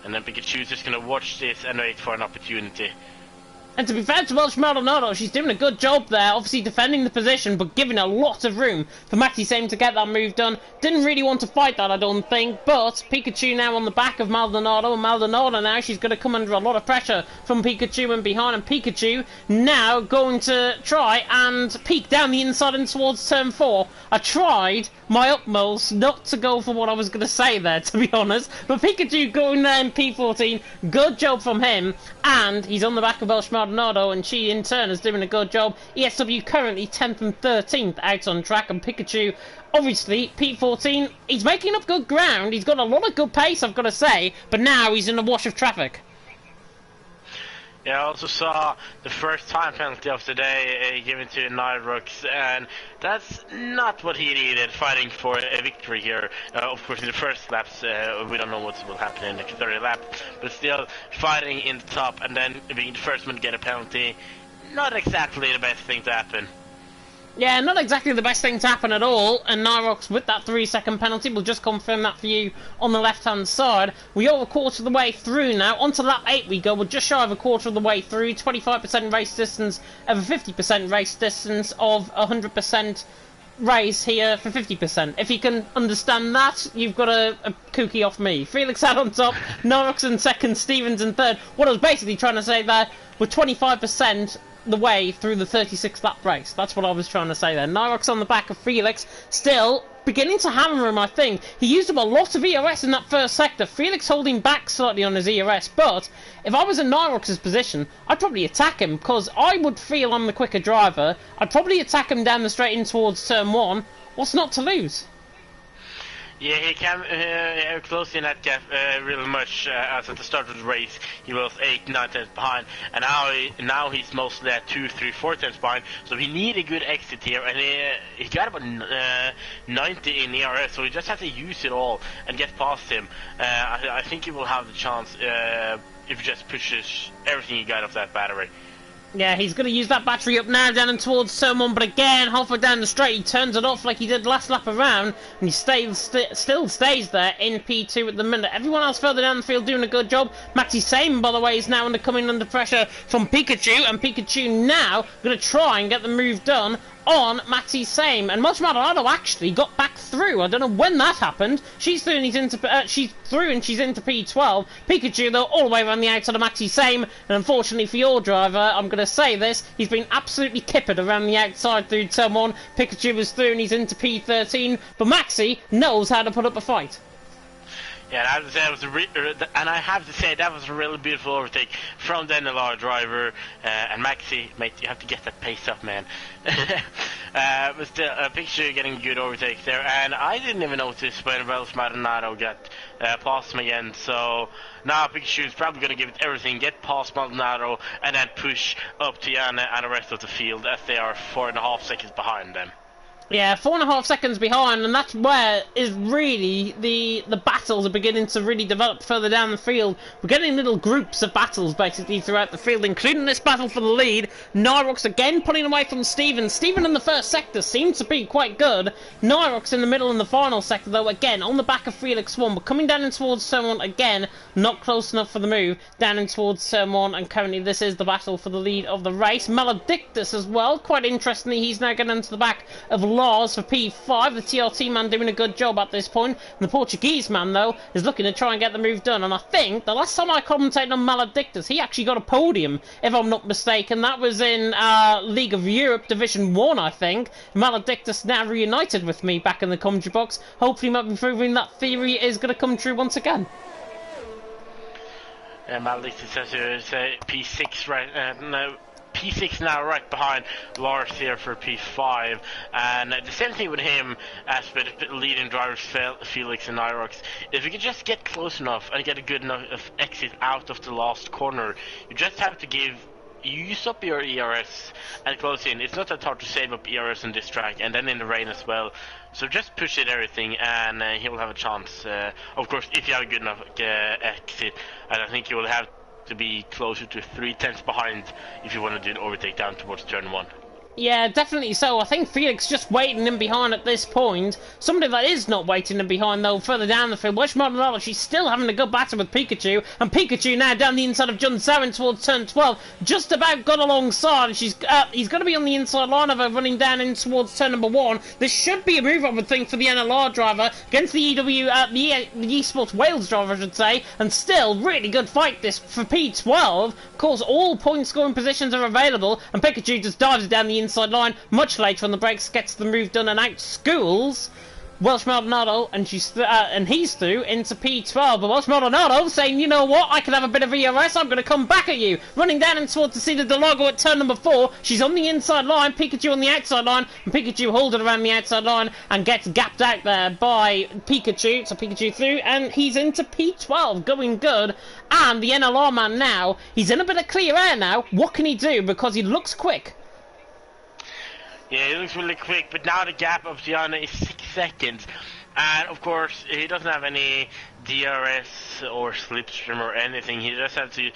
And then Pikachu is just going to watch this and wait for an opportunity. And to be fair to Welsh Maldonado, she's doing a good job there, obviously defending the position, but giving a lot of room for Maxi Same to get that move done. Didn't really want to fight that, I don't think, but Pikachu now on the back of Maldonado, and Maldonado now, she's going to come under a lot of pressure from Pikachu and behind, and Pikachu now going to try and peek down the inside and towards turn 4. I tried my utmost not to go for what I was going to say there, to be honest, but Pikachu going there in P14, good job from him, and he's on the back of Welsh Maldonado, and she in turn is doing a good job. ESW currently 10th and 13th out on track, and Pikachu obviously P14, he's making up good ground. He's got a lot of good pace, I've got to say, but now he's in a wash of traffic. Yeah, I also saw the first time penalty of the day given to Nyrox, and that's not what he needed, fighting for a victory here. Of course, in the first laps, we don't know what will happen in the third lap, but still fighting in the top, and then being the first one to get a penalty. Not exactly the best thing to happen. Yeah, not exactly the best thing to happen at all, and Nyrox with that 3-second penalty will just confirm that for you on the left-hand side. We are a quarter of the way through now. Onto lap 8 we go. We're just shy of a quarter of the way through. 25% race distance over 50% race distance of 100% race here for 50%. If you can understand that, you've got a kooky off me. Felix out on top, Nyrox in second, Stevens in third. What I was basically trying to say there, we're 25% the way through the 36 lap race. That's what I was trying to say there. Nyrox on the back of Felix, still beginning to hammer him, I think. He used up a lot of ERS in that first sector. Felix holding back slightly on his ERS, but if I was in Nyrox's position, I'd probably attack him, because I would feel I'm the quicker driver. I'd probably attack him down the straight in towards turn 1. What's not to lose? Yeah, he came close in that gap really much as at the start of the race. He was 8, 9 tenths behind, and now he's mostly at 2, 3, 4 tenths behind. So he need a good exit here, and he got about 90 in ERS, so he just has to use it all and get past him. I think he will have the chance if he just pushes everything he got off that battery. Yeah, he's going to use that battery up now, down and towards someone, but again, halfway down the straight, he turns it off like he did last lap around, and he still stays there in P2 at the minute. Everyone else further down the field doing a good job. Maxi Same, by the way, is now coming under pressure from Pikachu, and Pikachu now going to try and get the move done on Maxi Same, and Much Maldonado actually got back through. I don't know when that happened. She's through and she's through and she's into P12. Pikachu though all the way around the outside of Maxi Same, and unfortunately for your driver, I'm going to say this, he's been absolutely kippered around the outside through turn 1. Pikachu was through and he's into P13, but Maxi knows how to put up a fight. Yeah, and I have to say that was a really beautiful overtake from the NLR driver, and Maxi, mate, you have to get that pace up, man. But still, a picture getting good overtake there, and I didn't even notice when Welsh Maldonado got past him again, so now Pikachu is probably going to give it everything, get past Maldonado, and then push up to Yana and the rest of the field, as they are 4.5 seconds behind them. Yeah, 4.5 seconds behind, and that's where is really the battles are beginning to really develop further down the field. We're getting little groups of battles basically throughout the field, including this battle for the lead. Nyrox again pulling away from Steven. Steven in the first sector seems to be quite good. Nyrox in the middle in the final sector, though, again on the back of Felix 1, but coming down in towards turn 1 again, not close enough for the move, down in towards turn 1, and currently this is the battle for the lead of the race. Maledictus as well, quite interestingly, he's now getting into the back of Lars for P5, the TRT man doing a good job at this point. And the Portuguese man, though, is looking to try and get the move done. And I think the last time I commentated on Maledictus, he actually got a podium, if I'm not mistaken. That was in League of Europe Division 1, I think. Maledictus now reunited with me back in the commentary box. Hopefully, might be proving that theory is going to come true once again. Maledictus has to P6 right no. P6 now right behind Lars here for P5, and the same thing with him as with the leading drivers Felix and Nyrox. If you can just get close enough and get a good enough exit out of the last corner, you just have to use up your ERS and close in. It's not that hard to save up ERS on this track, and then in the rain as well. So just push it everything, and he will have a chance. Of course, if you have a good enough exit, and I think you will have to be closer to 3 tenths behind if you want to do an overtake down towards turn 1. Yeah, definitely so. I think Felix just waiting in behind at this point. Somebody that is not waiting in behind, though, further down the field. Welsh Maldonado, she's still having a good battle with Pikachu. And Pikachu now down the inside of John Saren towards turn 12. Just about got alongside. And he's going to be on the inside line of her, running down in towards turn number 1. This should be a move, I would think, for the NLR driver against the the Esports Wales driver, I should say. And still, really good fight this for P12. Of course, all point scoring positions are available. And Pikachu just dives down the inside line much later on the brakes, gets the move done and out schools Welsh Maldonado, and he's through into P12. But Welsh Maldonado saying, you know what, I can have a bit of ERS, I'm going to come back at you. Running down and towards the Cedar Delago at turn number 4. She's on the inside line, Pikachu on the outside line, and Pikachu holds it around the outside line and gets gapped out there by Pikachu. So Pikachu through, and he's into P12, going good. And the NLR man now, he's in a bit of clear air now. What can he do? Because he looks quick. Yeah, he looks really quick, but now the gap of Gianna is 6 seconds. And, of course, he doesn't have any DRS or slipstream or anything. He just has to...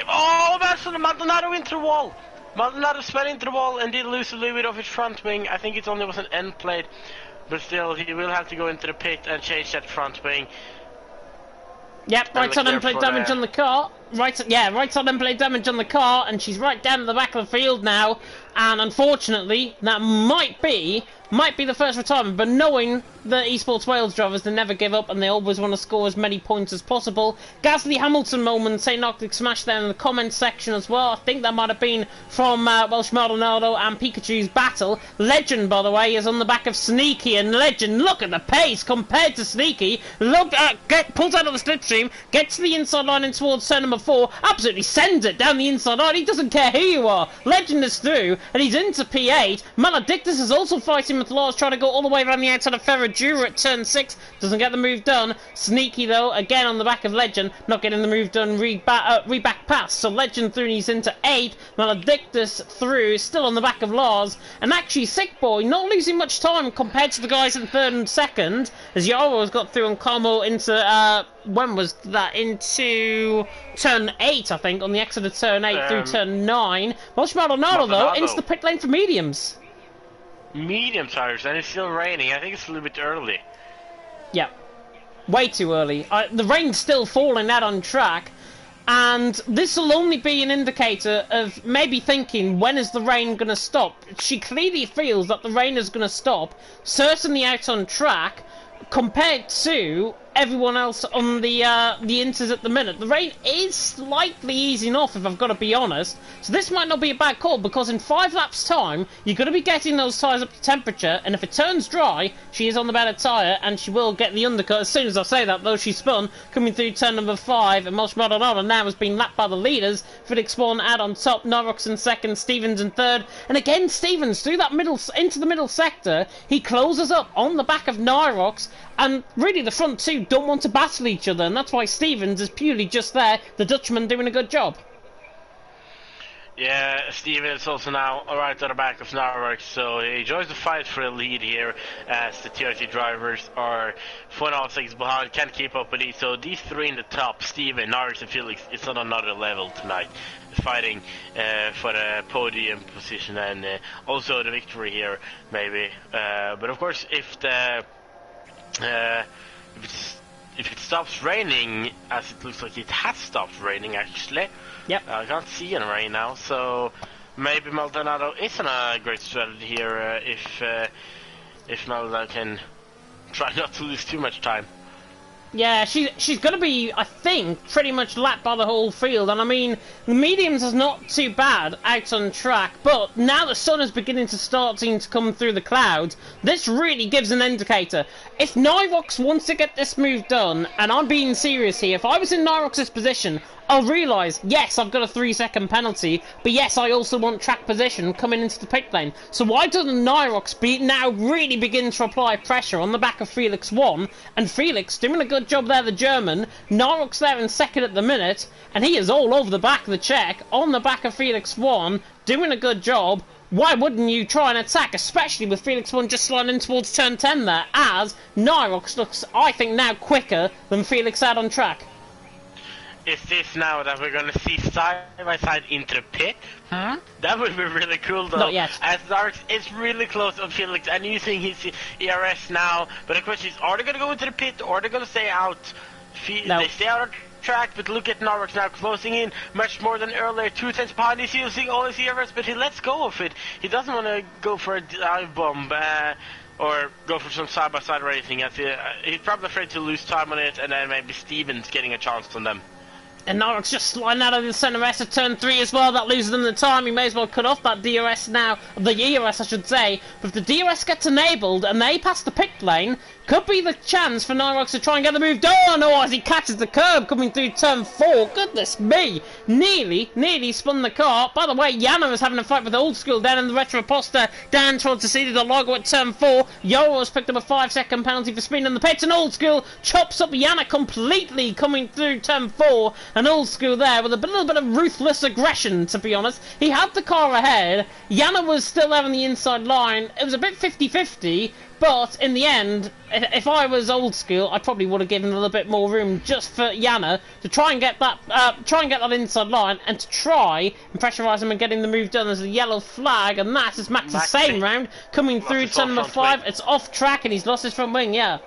oh, about also Maldonado into the wall. Maldonado sped into the wall and did lose a little bit of his front wing. I think it only was an end plate, but still, he will have to go into the pit and change that front wing. Yep, right on end plate damage on the car. Right on end plate damage on the car, and she's right down at the back of the field now. And unfortunately, that might be the first retirement. But knowing the Esports Wales drivers, they never give up and they always want to score as many points as possible. Gasly Hamilton moment, St. Arctic Smash there in the comments section as well. I think that might have been from Welsh Maldonado and Pikachu's battle. Legend, by the way, is on the back of Sneaky, and Legend, look at the pace compared to Sneaky. Look at, pulls out of the slipstream, gets to the inside line and towards turn number 4, absolutely sends it down the inside line. He doesn't care who you are. Legend is through, and he's into P8. Maledictus is also fighting with Lars, trying to go all the way around the outside of Ferradura at turn 6. Doesn't get the move done. Sneaky, though, again on the back of Legend, not getting the move done. Reback pass. So Legend through, and he's into 8. Maledictus through, still on the back of Lars. And actually, Sick Boy not losing much time compared to the guys in 3rd and 2nd, as Yaro has got through and Como into, when was that? Into turn 8, I think, on the exit of turn 8 through turn 9. Welsh Maldonado, though, into the pit lane for mediums. Medium tires, and it's still raining. I think it's a little bit early. Yeah, way too early. The rain's still falling out on track, and this will only be an indicator of maybe thinking, when is the rain going to stop? She clearly feels that the rain is going to stop, certainly out on track, compared to everyone else on the Inters at the minute. The rain is slightly easing off, if I've got to be honest, so this might not be a bad call, because in 5 laps time you're going to be getting those tyres up to temperature, and if it turns dry, she is on the better tyre and she will get the undercut as soon as I say that, though she spun coming through turn number 5, and Welsh Maldonado now has been lapped by the leaders. Felix Spawn out on top, Norrox in 2nd, Stevens in 3rd, and again Stevens through that into the middle sector. He closes up on the back of Nyrox, and really the front two don't want to battle each other, and that's why Stevens is purely just there, the Dutchman doing a good job. Yeah, Stevens is also now right on the back of Narvik, so he joins the fight for the lead here, as the TRT drivers are 4.5 seconds behind, can't keep up with these. So these 3 in the top, Steven, Narvik and Felix, it's on another level tonight, fighting for the podium position and also the victory here, maybe. But of course, if it stops raining, as it looks like it has stopped raining actually. Yep. I can't see any rain now, so maybe Maldonado isn't a great strategy here if Maldonado can try not to lose too much time. Yeah, she's going to be, I think, pretty much lapped by the whole field. And I mean, the mediums is not too bad out on track, but now the sun is beginning to to come through the clouds, this really gives an indicator. If Nyrox wants to get this move done, and I'm being serious here, if I was in Nyrox's position, I'll realise, yes, I've got a 3-second penalty, but yes, I also want track position coming into the pit lane. So why doesn't Nyrox now really begin to apply pressure on the back of Felix 1, and Felix doing a good job there, the German, Nyrox there in 2nd at the minute, and he is all over the back of the Czech, on the back of Felix 1, doing a good job. Why wouldn't you try and attack, especially with Felix 1 just sliding in towards turn 10 there, as Nyrox looks, I think, now quicker than Felix out on track. Is this now that we're going to see side-by-side into the pit? Huh? That would be really cool, though. Not yet. As Dark is really close on Felix and using his ERS now. But the question is, are they going to go into the pit or are they going to stay out? No. They stay out on track, but look at Norwich now closing in much more than earlier. 2 tenths behind. He's using all his ERS, but he lets go of it. He doesn't want to go for a dive bomb. Or go for some side-by-side racing. He's probably afraid to lose time on it, and then maybe Stevens getting a chance on them. And Norwich just sliding out of the centre S at turn 3 as well. That loses them the time. He may as well cut off that DRS now. The ERS, I should say. But if the DRS gets enabled and they pass the pit lane, could be the chance for Nyrox to try and get the move done. Oh, as he catches the curb coming through turn 4. Goodness me. Nearly spun the car. By the way, Yana is having a fight with Old School down in the Retro Poster. Down towards the seat of the logo at turn 4. Yoro's picked up a 5-second penalty for speeding in the pits. And Old School chops up Yana completely coming through turn 4. And Old School there with a little bit of ruthless aggression, to be honest. He had the car ahead. Yana was still there on the inside line. It was a bit 50-50. But in the end, if I was old school, I probably would have given a little bit more room just for Yana to try and get that inside line and to try and pressurise him and getting the move done. There's a yellow flag, and that is Max's same round coming through turn number 5. It's off track, and he's lost his front wing. Yeah.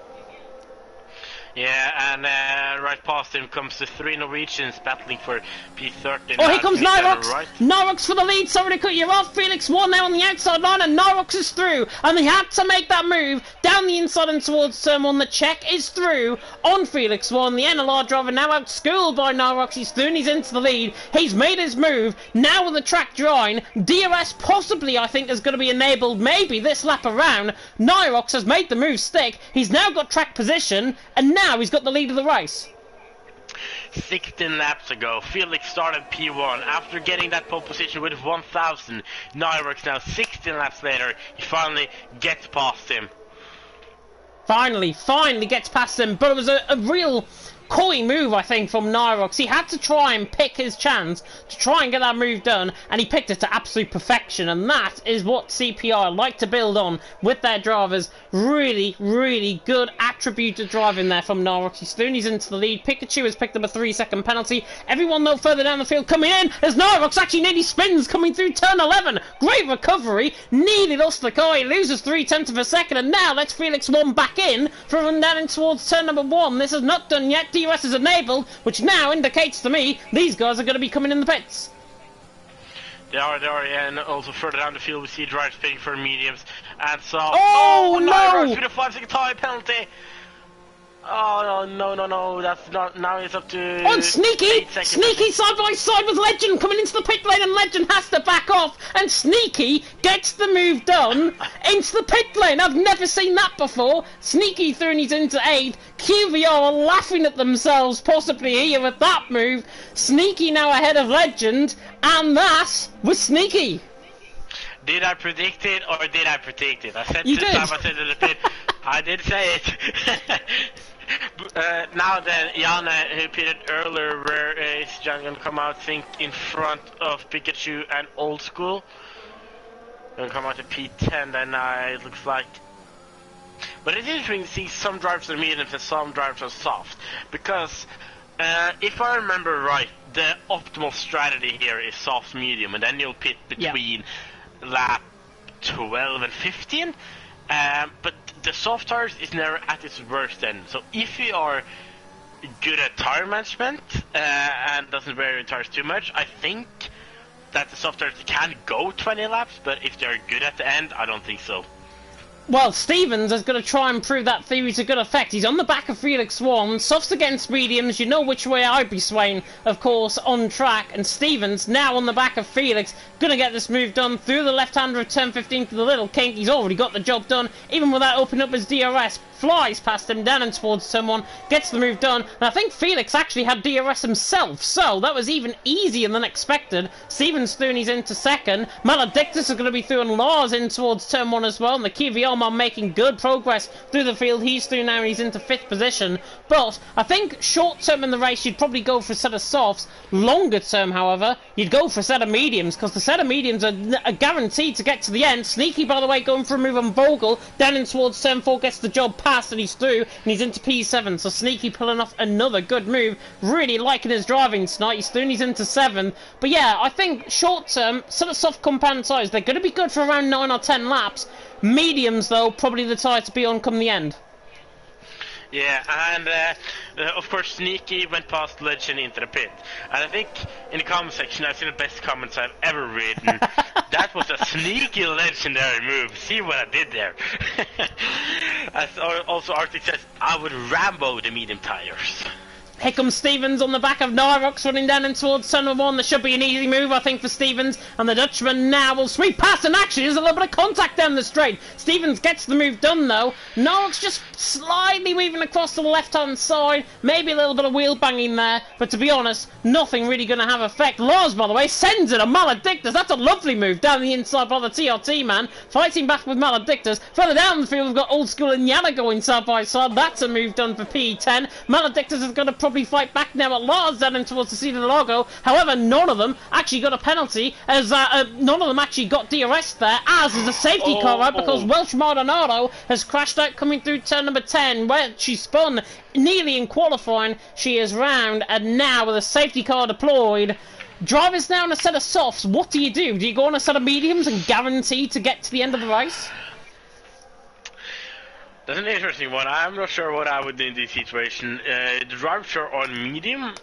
Yeah, and right past him comes the 3 Norwegians battling for P13. Oh, here comes Nyrox! Right. Nyrox for the lead, sorry to cut you off. Felix 1 now on the outside line, and Nyrox is through. And he had to make that move down the inside and towards turn 1. The check is through on Felix 1. The NLR driver now outschooled by Nyrox. He's through and he's into the lead. He's made his move. Now with the track drawing, DRS possibly, I think, is going to be enabled maybe this lap around. Nyrox has made the move stick. He's now got track position, and now he's got the lead of the race. 16 laps ago, Felix started P1 after getting that pole position with 1,000. Nyrox now 16 laps later, he finally gets past him. Finally gets past him, but it was a real coy move, I think, from Nyrox. He had to try and pick his chance to try and get that move done, and he picked it to absolute perfection, and that is what CPI like to build on with their drivers. Really, really good attributed driving there from Nyrox. He's through and he's into the lead. Pikachu has picked up a 3-second penalty. Everyone, though, further down the field coming in as Nyrox actually nearly spins coming through turn 11. Great recovery. Nearly lost the car. He loses 0.3 of a second, and now let's Felix 1 back in for a run down in towards turn number 1. This is not done yet. DRS is enabled, which now indicates to me these guys are going to be coming in the pits. They are, yeah, and also further down the field we see drivers picking for mediums, and so... Oh no! With a 5-second time penalty! Oh, no, that's not... Now it's up to... On Sneaky! Sneaky side by side with Legend coming into the pit lane, and Legend has to back off, and Sneaky gets the move done into the pit lane. I've never seen that before. Sneaky through and he's into 8th. QVR are laughing at themselves possibly here with that move. Sneaky now ahead of Legend, and that was Sneaky. Did I predict it, or did I predict it? I said you this did. Time I said it in the pit. I did say it. Now then, Jana, who pitted earlier, where is Jan going to come out, think, in front of Pikachu and Old School? Going to come out to P10, then it looks like. But it's interesting to see some drivers are mediums and some drivers are soft. Because, if I remember right, the optimal strategy here is soft medium, and then you'll pit between lap 12 and 15. But the soft tires is never at its worst then. So if you are good at tire management and doesn't wear your tires too much, I think that the soft tires can go 20 laps, but if they're good at the end, I don't think so. Well, Stevens is going to try and prove that theory to good effect. He's on the back of Felix 1. Softs against mediums. You know which way I'd be swaying, of course, on track. And Stevens now on the back of Felix. Going to get this move done through the left-hander of turn 15 to the little kink. He's already got the job done, even without opening up his DRS. Flies past him down and towards turn 1. Gets the move done. And I think Felix actually had DRS himself. So that was even easier than expected. Stevens through and he's into 2nd. Maledictus is going to be through and Lars in towards turn 1 as well. And the QVR are making good progress through the field. He's through now and he's into 5th position. But I think short term in the race you'd probably go for a set of softs. Longer term, however, you'd go for a set of mediums, because the set of mediums are guaranteed to get to the end. Sneaky, by the way, going for a move on Vogel down in towards turn 4, gets the job passed and he's through and he's into P7. So Sneaky pulling off another good move. Really liking his driving tonight. He's through and he's into 7th. But yeah, I think short term set of soft compound tires, they're going to be good for around 9 or 10 laps. Mediums, though, probably the tire to be on come the end. Yeah, and of course Sneaky went past Legend into the pit. And I think in the comment section I've seen the best comments I've ever written. That was a sneaky legendary move. See what I did there. As also Arctic says, I would Rambo the medium tires. Here comes Stevens on the back of Nyrox running down in towards turn 1. There should be an easy move, I think, for Stevens. And the Dutchman now will sweep past, and actually there's a little bit of contact down the straight. Stevens gets the move done, though. Nyrox just slightly weaving across to the left-hand side. Maybe a little bit of wheel banging there. But to be honest, nothing really going to have effect. Lars, by the way, sends it on Maledictus. That's a lovely move down the inside by the TRT man. Fighting back with Maledictus. Further down the field, we've got Old School and Yana going side by side. That's a move done for P10. Maledictus is going to probably fight back now at Lars down towards the seat of the logo. However, none of them actually got a penalty, as none of them actually got DRS there, as is a safety car out, because Welsh Maldonado has crashed out coming through turn number 10, where she spun nearly in qualifying. She is round, and now with a safety car deployed, drivers now in a set of softs. What do? Do you go on a set of mediums and guarantee to get to the end of the race? That's an interesting one. I'm not sure what I would do in this situation. The drivers are on medium.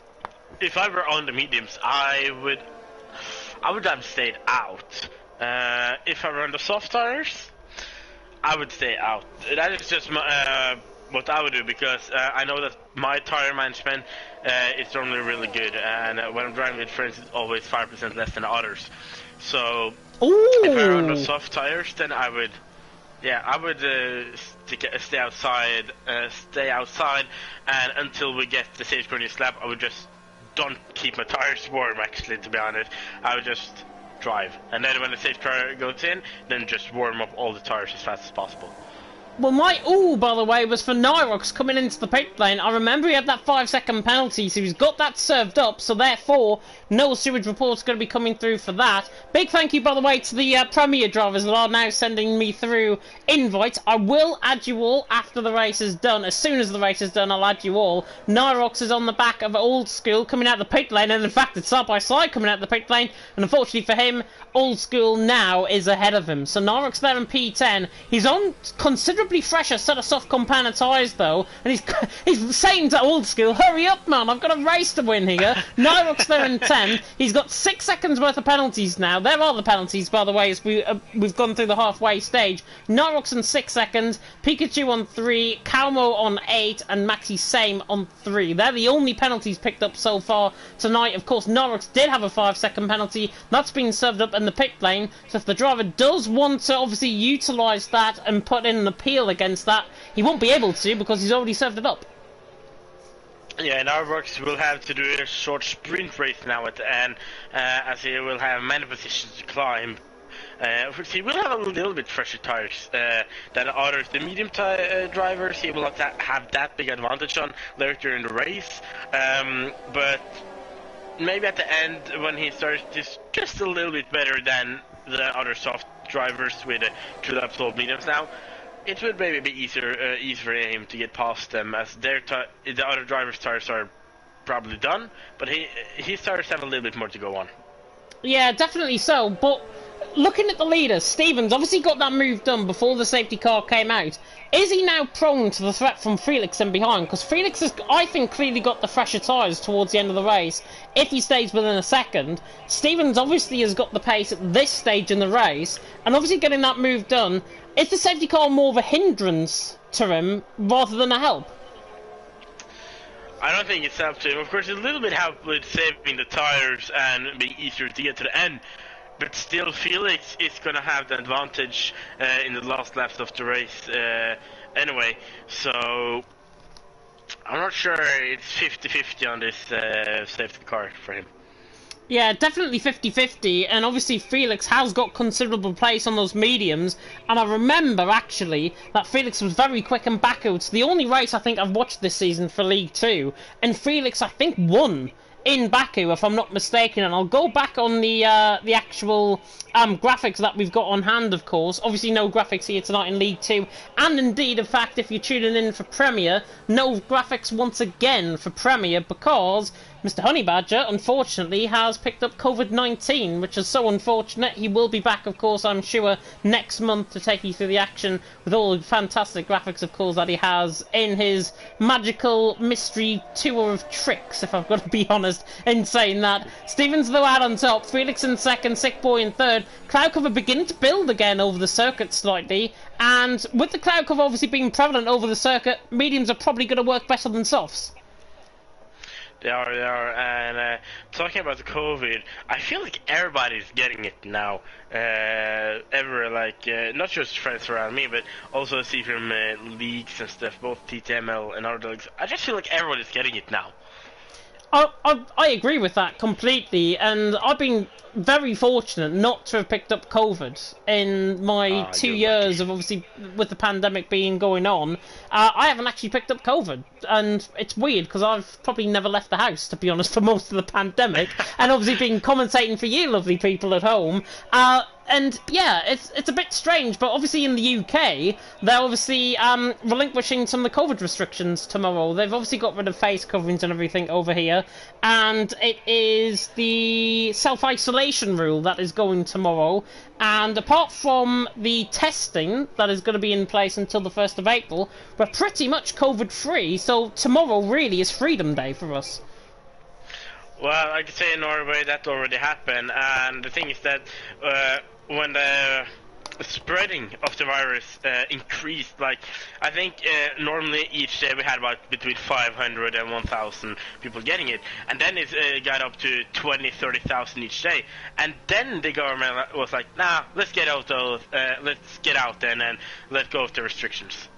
If I were on the mediums, I would have stayed out. If I were on the soft tires, I would stay out. That is just my, what I would do, because I know that my tire management is normally really good, and when I'm driving with friends, it's always 5% less than others. So if I were on the soft tires, then I would. Yeah, I would stay outside, and until we get the safety car news lap, I would just don't keep my tires warm. Actually, to be honest, I would just drive, and then when the safety car goes in, then just warm up all the tires as fast as possible. Well, my by the way, was for Nyrox coming into the pit lane. I remember he had that 5-second penalty, so he's got that served up, so therefore, no sewage report's going to be coming through for that. Big thank you, by the way, to the Premier drivers that are now sending me through invites. I will add you all after the race is done. As soon as the race is done, I'll add you all. Nyrox is on the back of Old School coming out the pit lane, and in fact, it's side by side coming out the pit lane, and unfortunately for him, Old School now is ahead of him. So Nyrox there in P10. He's on considerably fresher set of soft compound tyres though, and he's saying to Old School, hurry up man, I've got a race to win here. Nyrox there in 10. He's got 6 seconds worth of penalties now. There are the penalties, by the way, as we've gone through the halfway stage. Nyrox on 6 seconds, Pikachu on 3, Calmo on 8, and Maxi Same on 3. They're the only penalties picked up so far tonight. Of course, Nyrox did have a 5-second penalty. That's been served up in the pit lane, so if the driver does want to obviously utilise that and put in an appeal against that, he won't be able to because he's already served it up. Yeah, and Nyrox will have to do a short sprint race now at the end, as he will have many positions to climb. He will have a little bit fresher tires than others. The medium drivers, he will not have that big advantage on later in the race, but maybe at the end when he starts just a little bit better than the other soft drivers with the absolute mediums now, it would maybe be easier for him to get past them, as the other drivers' tires are probably done, but his tires have a little bit more to go on. Yeah, definitely so, but looking at the leaders, Stevens obviously got that move done before the safety car came out. Is he now prone to the threat from Felix in behind? Because Felix has, I think, clearly got the fresher tyres towards the end of the race. If he stays within a second, Stevens obviously has got the pace at this stage in the race, and obviously getting that move done, is the safety car more of a hindrance to him rather than a help? I don't think it's help to him. Of course, a little bit help with saving the tires and being easier to get to the end. But still, Felix is going to have the advantage in the last laps of the race anyway. So, I'm not sure it's 50-50 on this safety car for him. Yeah, definitely 50-50, and obviously Felix has got considerable place on those mediums, and I remember, actually, that Felix was very quick in Baku. It's the only race I think I've watched this season for League 2, and Felix, I think, won in Baku, if I'm not mistaken, and I'll go back on the actual graphics that we've got on hand, of course. Obviously, no graphics here tonight in League 2, and indeed, in fact, if you're tuning in for Premier, no graphics once again for Premier, because Mr. Honeybadger, unfortunately, has picked up COVID-19, which is so unfortunate. He will be back, of course, I'm sure, next month to take you through the action with all the fantastic graphics, of course, that he has in his magical mystery tour of tricks, if I've got to be honest in saying that. Stevens, though, out on top. Felix in second, Sick Boy in third. Cloud cover beginning to build again over the circuit slightly, and with the cloud cover obviously being prevalent over the circuit, mediums are probably going to work better than softs. They are, and talking about the COVID, I feel like everybody's getting it now. Not just friends around me, but also see from leagues and stuff, both TTML and other leagues. I just feel like everybody's getting it now. I agree with that completely, and I've been very fortunate not to have picked up COVID in my 2 years of obviously with the pandemic being going on. I haven't actually picked up COVID, and it's weird because I've probably never left the house, to be honest, for most of the pandemic, and obviously been commentating for you lovely people at home. And yeah, it's a bit strange, but obviously in the UK, they're obviously relinquishing some of the COVID restrictions tomorrow. They've obviously got rid of face coverings and everything over here, and it is the self-isolation rule that is going tomorrow. And apart from the testing that is going to be in place until the 1st of April, we're pretty much COVID-free, so tomorrow really is Freedom Day for us. Well, I could say in Norway that already happened, and the thing is that when the spreading of the virus increased, like I think normally each day we had about between 500 and 1,000 people getting it, and then it got up to 20-30,000 each day, and then the government was like, nah, let's get out then and let go of the restrictions.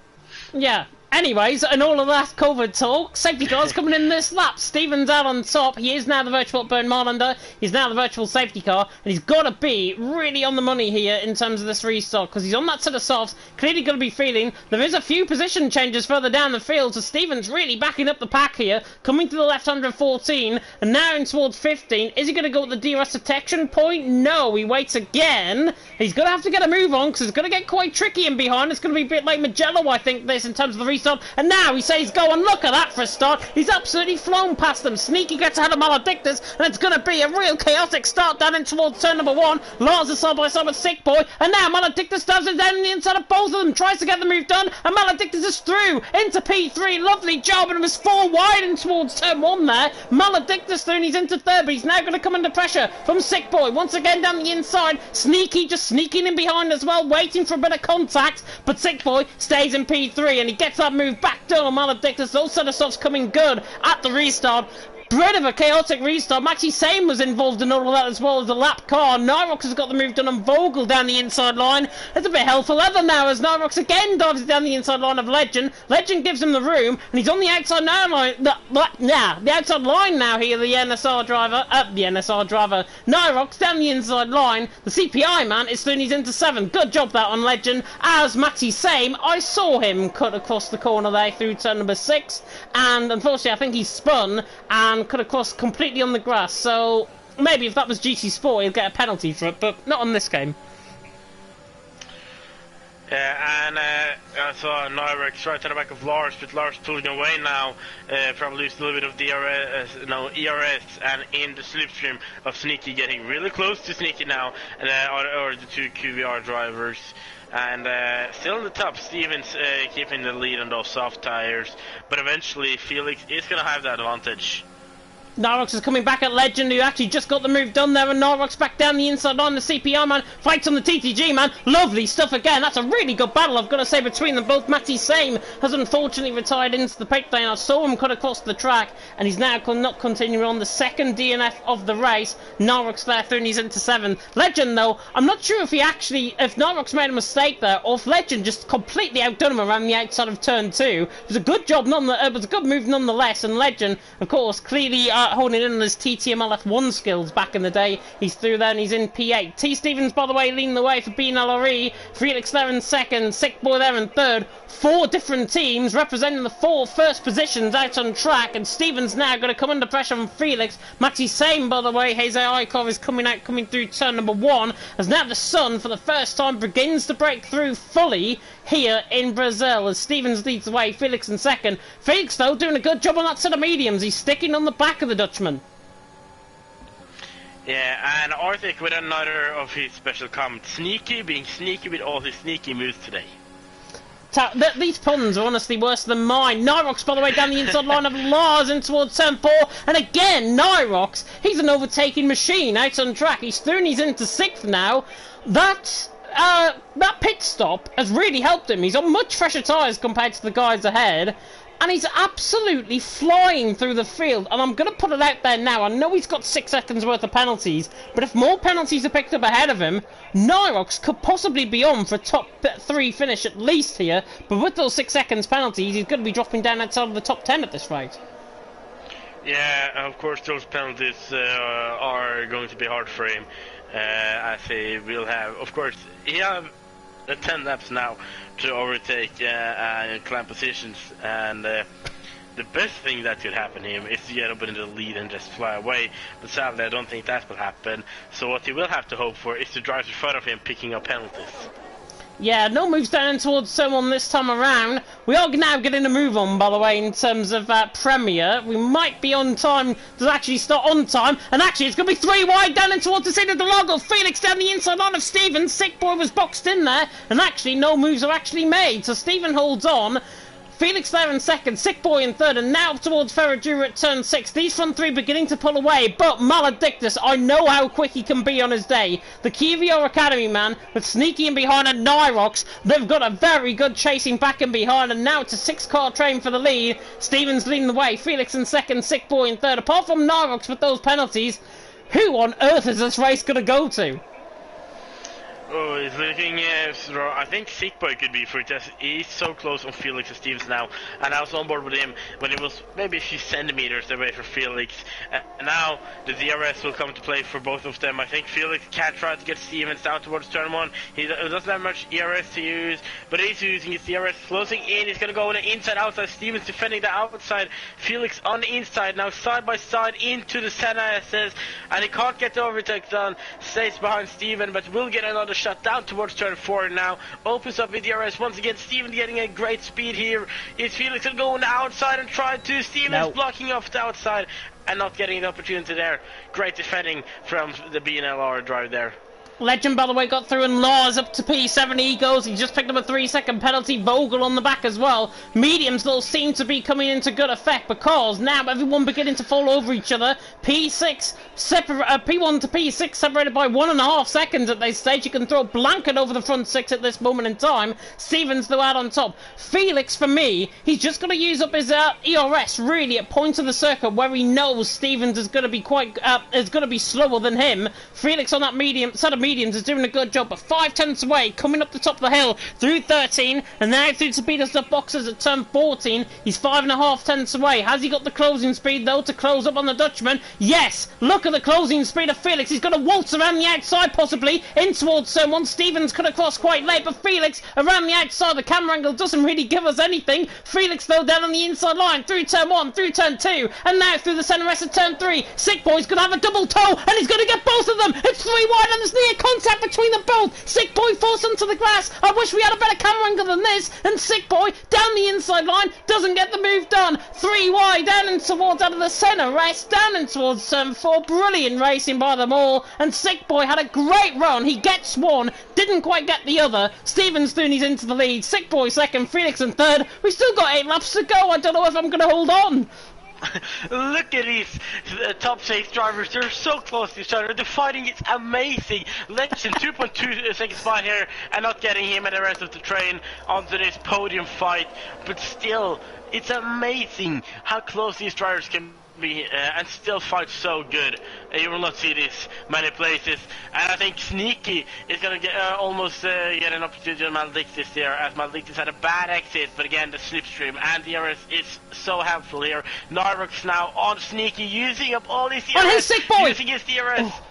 Yeah. Anyways, and all of that COVID talk, safety car's coming in this lap. Steven's out on top. He is now the virtual Burn Marlander. He's now the virtual safety car, and he's got to be really on the money here in terms of this restart, because he's on that set of softs, clearly going to be feeling. There is a few position changes further down the field, so Steven's really backing up the pack here, coming to the left under 14, and now in towards 15. Is he going to go with the DRS detection point? No, he waits again. He's going to have to get a move on, because it's going to get quite tricky in behind. It's going to be a bit like Magello, I think, this in terms of the restart. And now he says go, and look at that for a start. He's absolutely flown past them. Sneaky gets ahead of Maledictus, and it's going to be a real chaotic start down in towards turn number 1. Lars is side by side with Sick Boy, and now Maledictus dives it down on the inside of both of them, tries to get the move done, and Maledictus is through into P3. Lovely job, and it was 4 wide in towards turn 1 there. Maledictus through, and he's into 3rd, but he's now going to come under pressure from Sick Boy once again down the inside. Sneaky just sneaking in behind as well, waiting for a bit of contact, but Sick Boy stays in P3, and he gets that move back down on Maledictus. Those set of softs coming good at the restart. Bit of a chaotic restart. Maxi Same was involved in all of that as well as the lap car. Nyrox has got the move done on Vogel down the inside line. It's a bit hell for leather now as Nyrox again dives down the inside line of Legend. Legend gives him the room, and he's on the outside now line. The outside line now here, the NSR driver. Nyrox down the inside line. The CPI man is soon, he's into 7. Good job that on Legend. As Maxi Same, I saw him cut across the corner there through turn number 6, and unfortunately I think he spun and cut across completely on the grass, so maybe if that was GT Sport he'll get a penalty for it, but not on this game. Yeah, and I saw Nyrex right to the back of Lars, but Lars pulling away now, probably used a little bit of ERS, and in the slipstream of Sneaky, getting really close to Sneaky now, and or the 2 QVR drivers. And still in the top, Stevens keeping the lead on those soft tires, but eventually Felix is going to have the advantage. Nyrox is coming back at Legend, who actually just got the move done there, and Nyrox back down the inside line. The CPR man fights on the TTG man. Lovely stuff again. That's a really good battle, I've got to say, between them both. Matty Same has unfortunately retired into the pit lane. I saw him cut across the track, and he's now not continuing on the second DNF of the race. Nyrox there through, and he's into 7. Legend, though, I'm not sure if Nyrox made a mistake there, or if Legend just completely outdone him around the outside of turn 2. It was a good job, it was a good move nonetheless, and Legend, of course, clearly holding in on his TTML F1 skills back in the day. He's through there and he's in P8. T. Stevens, by the way, leading the way for BNLRE. Felix there in 2nd. Sick Boy there in 3rd. 4 different teams representing the 4 first positions out on track, and Stevens now going to come under pressure from Felix. Maxi Same, by the way, his AI car is coming through turn number 1, as now the sun for the first time begins to break through fully here in Brazil as Stevens leads the way, Felix in 2nd. Felix, though, doing a good job on that set of mediums. He's sticking on the back of the Dutchman. Yeah, and Arctic with another of his special comments. Sneaky, being sneaky with all his sneaky moves today. These puns are honestly worse than mine. Nyrox, by the way, down the inside line of Lars in towards turn 4. And again, Nyrox, he's an overtaking machine out on track. He's through and he's into 6th now. That pit stop has really helped him. He's on much fresher tyres compared to the guys ahead, and he's absolutely flying through the field. And I'm going to put it out there now, I know he's got 6 seconds worth of penalties, but if more penalties are picked up ahead of him, Nyrox could possibly be on for a top 3 finish at least here, but with those 6 seconds penalties, he's going to be dropping down outside of the top 10 at this rate. Yeah, of course those penalties are going to be hard for him. As he will have, of course, he have 10 laps now to overtake and climb positions, and the best thing that could happen to him is to get up into the lead and just fly away, but sadly I don't think that will happen. So what he will have to hope for is to drive in front of him picking up penalties. Yeah, no moves down towards someone this time around. We are now getting a move on, by the way, in terms of Premier. We might be on time to actually start on time. And actually, it's going to be 3 wide down and towards the centre of the logo. Felix down the inside line of Steven. Sick Boy was boxed in there. And actually, no moves are actually made. So Steven holds on. Felix there in second, Sick Boy in third, and now towards Ferradura at turn 6. These front three beginning to pull away, but Maledictus, I know how quick he can be on his day. The Kivio Academy man, with Sneaky in behind and Nyrox, they've got a very good chasing back and behind, and now it's a 6-car train for the lead. Stevens leading the way, Felix in second, Sick Boy in third. Apart from Nyrox with those penalties, who on earth is this race going to go to? Oh, he's looking, I think Sick Boy could be for it, as he's so close on Felix and Stevens now, and I was on board with him when he was maybe a few centimeters away from Felix. Now the DRS will come to play for both of them. I think Felix can try to get Stevens down towards turn 1. He doesn't have much ERS to use, but he's using his DRS, closing in. He's going to go on the inside outside, Stevens defending the outside, Felix on the inside, now side by side into the center SS, and he can't get the overtake done, stays behind Steven, but will get another shut down towards turn 4 now. Opens up with DRS once again. Steven getting a great speed here. Is Felix going to go on the outside and try to? Steven's blocking off the outside and not getting the opportunity there. Great defending from the BNLR drive there. Legend, by the way, got through, and Lars up to P7 he goes. He just picked up a 3-second penalty. Vogel on the back as well. Mediums, though, seem to be coming into good effect because now everyone beginning to fall over each other. P1 to P6 separated by 1.5 seconds at this stage. You can throw blanket over the front 6 at this moment in time. Stevens, though, out on top. Felix, for me, he's just going to use up his ERS really at points of the circuit where he knows Stevens is going to be slower than him. Felix on that set of mediums is doing a good job, but 5/10 away, coming up the top of the hill through 13, and now through to beat us the boxes at turn 14. He's 5.5 away. Has he got the closing speed though to close up on the Dutchman? Yes. Look at the closing speed of Felix. He's going to waltz around the outside, possibly in towards someone. Stevens could have crossed quite late, but Felix around the outside. The camera angle doesn't really give us anything. Felix though down on the inside line through turn 1, through turn 2, and now through the centre rest of turn 3. Sick Boy's going to have a double toe, and he's going to get both of them. It's 3 wide, and there's near contact between them both. Sick Boy falls onto the grass. I wish we had a better camera angle than this. And Sick Boy down the inside line doesn't get the move done. 3 wide down and towards out of the centre rest, down and towards turn 4. Brilliant racing by them all. And Sick Boy had a great run. He gets one, didn't quite get the other. Stevens Thuney's into the lead. Sick Boy second, Felix in third. We've still got 8 laps to go. I don't know if I'm going to hold on. Look at these top 6 drivers, they're so close to each other, the fighting is amazing. Legend 2.2 seconds by here and not getting him and the rest of the train onto this podium fight, but still, it's amazing how close these drivers can be and still fight so good. You will not see this many places, and I think Sneaky is going to get almost get an opportunity on Maledictus here, as Maledictus had a bad exit, but again the slipstream and the DRS is so helpful here. Nyrox now on Sneaky, using up all his DRS, his Sick Boy! Using his DRS. Oh.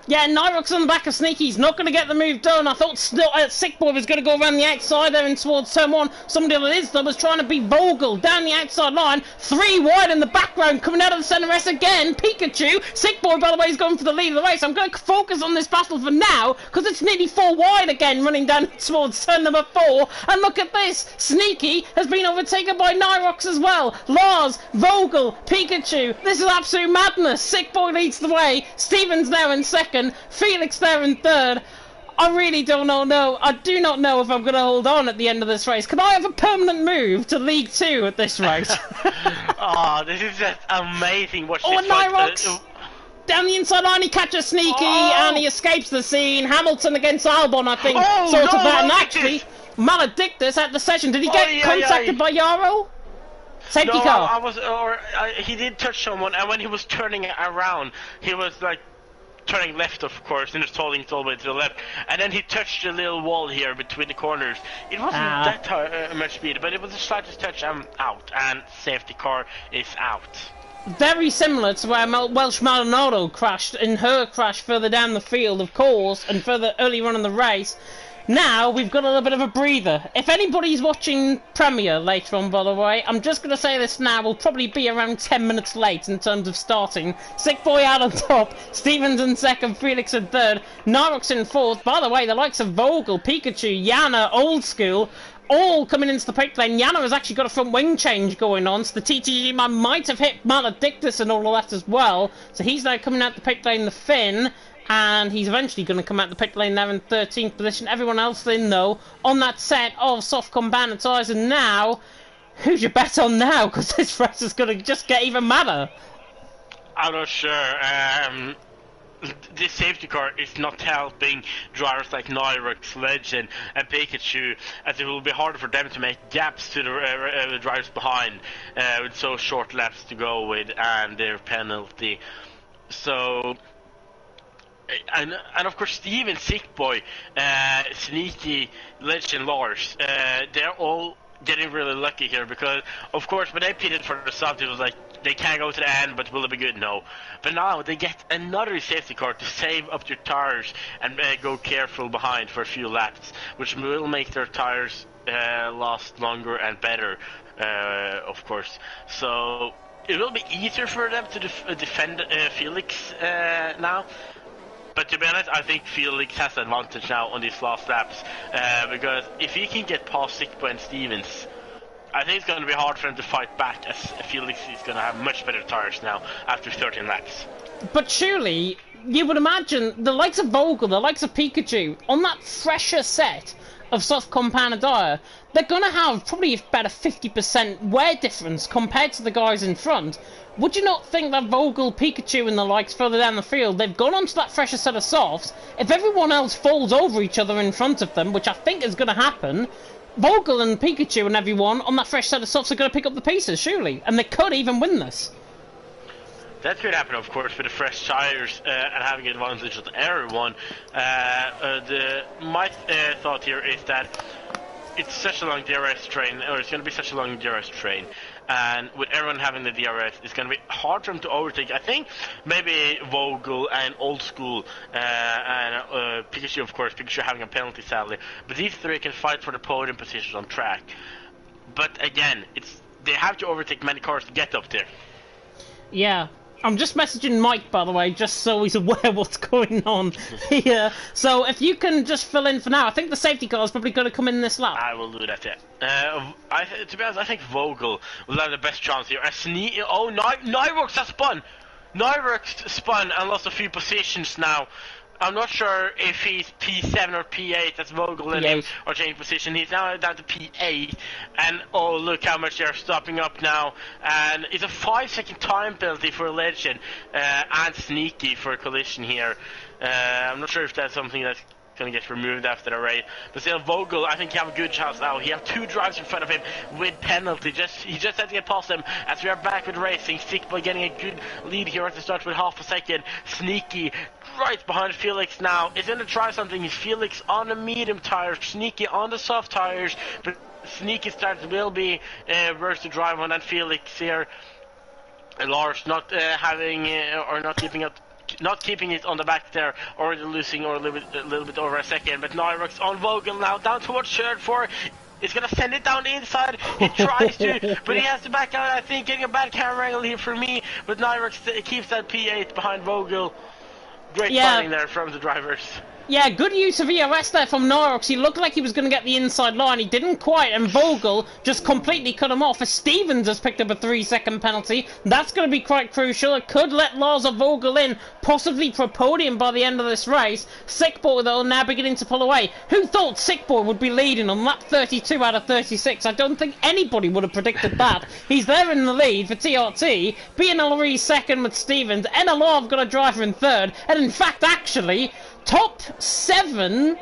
Yeah, Nyrox on the back of Sneaky. He's not going to get the move done. I thought Sick Boy was going to go around the outside there and towards turn 1. Somebody that is, though, was trying to beat Vogel down the outside line. 3 wide in the background, coming out of the centre rest again. Pikachu. Sick Boy, by the way, is going for the lead of the race. I'm going to focus on this battle for now, because it's nearly 4 wide again, running down towards turn number 4. And look at this. Sneaky has been overtaken by Nyrox as well. Lars, Vogel, Pikachu. This is absolute madness. Sick Boy leads the way. Stevens now in second. Felix there in third. I really don't know. I do not know if I'm going to hold on at the end of this race. Can I have a permanent move to League 2 at this race? Oh, this is just amazing. Watch oh, this Nyrox! Down the inside line, he catches Sneaky, and he escapes the scene. Hamilton against Albon, I think, sort of that. And actually, Maledictus at the session. Did he get contacted by Yarrow? Safety car. He did touch someone, and when he was turning around, he was like turning left, of course, and just holding it all the way to the left, and then he touched the little wall here between the corners. It wasn't that much speed, but it was the slightest touch. I'm out, and safety car is out. very similar to where Welsh Maldonado crashed in her crash further down the field, of course, and further earlier on in the race. Now we've got a little bit of a breather. If anybody's watching Premier later on, by the way, I'm just going to say this now, we'll probably be around 10 minutes late in terms of starting. Sick Boy out on top, Stevens in second, Felix in third, Narox in fourth. By the way, the likes of Vogel, Pikachu, Yana, Old School, all coming into the pit lane. Yana has actually got a front wing change going on, so the TTG man might have hit Maledictus and all of that as well. So he's now coming out the pit lane, the Finn. And he's eventually going to come out the pit lane there in 13th position. Everyone else in, though, on that set of soft combatant tyres. And now, who's your bet on now? Because this race is going to just get even madder. I'm not sure. This safety car is not helping drivers like Nyrox, Legend, and Pikachu, as it will be harder for them to make gaps to the drivers behind with so short laps to go with and their penalty. So... And of course Steven, Sick Boy, Sneaky, Legend, Lars, they're all getting really lucky here because, of course, when they pitted for the start, it was like they can't go to the end, but will it be good? No. But now they get another safety car to save up their tires and go careful behind for a few laps, which will make their tires last longer and better, of course. So it will be easier for them to defend Felix now. But to be honest, I think Felix has the advantage now on these last laps, because if he can get past Sickboy and Stevens, I think it's going to be hard for him to fight back, as Felix is going to have much better tires now after 13 laps. But surely, you would imagine the likes of Vogel, the likes of Pikachu, on that fresher set of soft compound tyre, they're going to have probably about a 50% wear difference compared to the guys in front. Would you not think that Vogel, Pikachu and the likes further down the field, they've gone onto that fresher set of softs, if everyone else falls over each other in front of them, which I think is going to happen, Vogel and Pikachu and everyone on that fresh set of softs are going to pick up the pieces, surely, and they could even win this. That could happen, of course, with the fresh tires and having advantage of everyone. My thought here is that it's such a long DRS train, or it's going to be such a long DRS train, and with everyone having the DRS, it's going to be hard for them to overtake. I think maybe Vogel and Old School and Pikachu, of course, Pikachu having a penalty sadly, but these three can fight for the podium positions on track. But again, they have to overtake many cars to get up there. Yeah. I'm just messaging Mike, by the way, just so he's aware what's going on here. So if you can just fill in for now, I think the safety car is probably going to come in this lap. I will do that, yeah. To be honest, I think Vogel will have the best chance here. Nyrox has spun! Nyrox spun and lost a few positions now. I'm not sure if he's P7 or P8, that's Vogel in him, or changing position. He's now down to P8, and oh, look how much they're stopping up now. And it's a 5-second time penalty for Legend and Sneaky for a collision here. I'm not sure if that's something that's going to get removed after the race. But still, Vogel, I think he have a good chance now. He have two drives in front of him with penalty. He just had to get past them as we are back with racing. Sickboy getting a good lead here at the start with half a second. Sneaky right behind Felix now. Is going to try something. Felix on the medium tires, Sneaky on the soft tires. But Sneaky's tires will be worse to drive on than Felix here. Lars not having or not keeping up. Not keeping it on the back there, or losing or a little bit over a second. But Nyrox on Vogel now, down towards third 4. He's gonna send it down the inside. He tries to, but he has to back out. I think getting a bad camera angle here for me. But Nyrox keeps that P8 behind Vogel. Great fighting there from the drivers. Yeah, good use of EOS there from Nyrox. He looked like he was going to get the inside line. He didn't quite, and Vogel just completely cut him off. As Stevens has picked up a 3-second penalty, that's going to be quite crucial. It could let Lars or Vogel in, possibly for a podium by the end of this race. Sickboy, though, now beginning to pull away. Who thought Sickboy would be leading on lap 32 out of 36? I don't think anybody would have predicted that. He's there in the lead for TRT. BNLRE second with Stevens. NLR have got a driver in third. And in fact, actually, top 7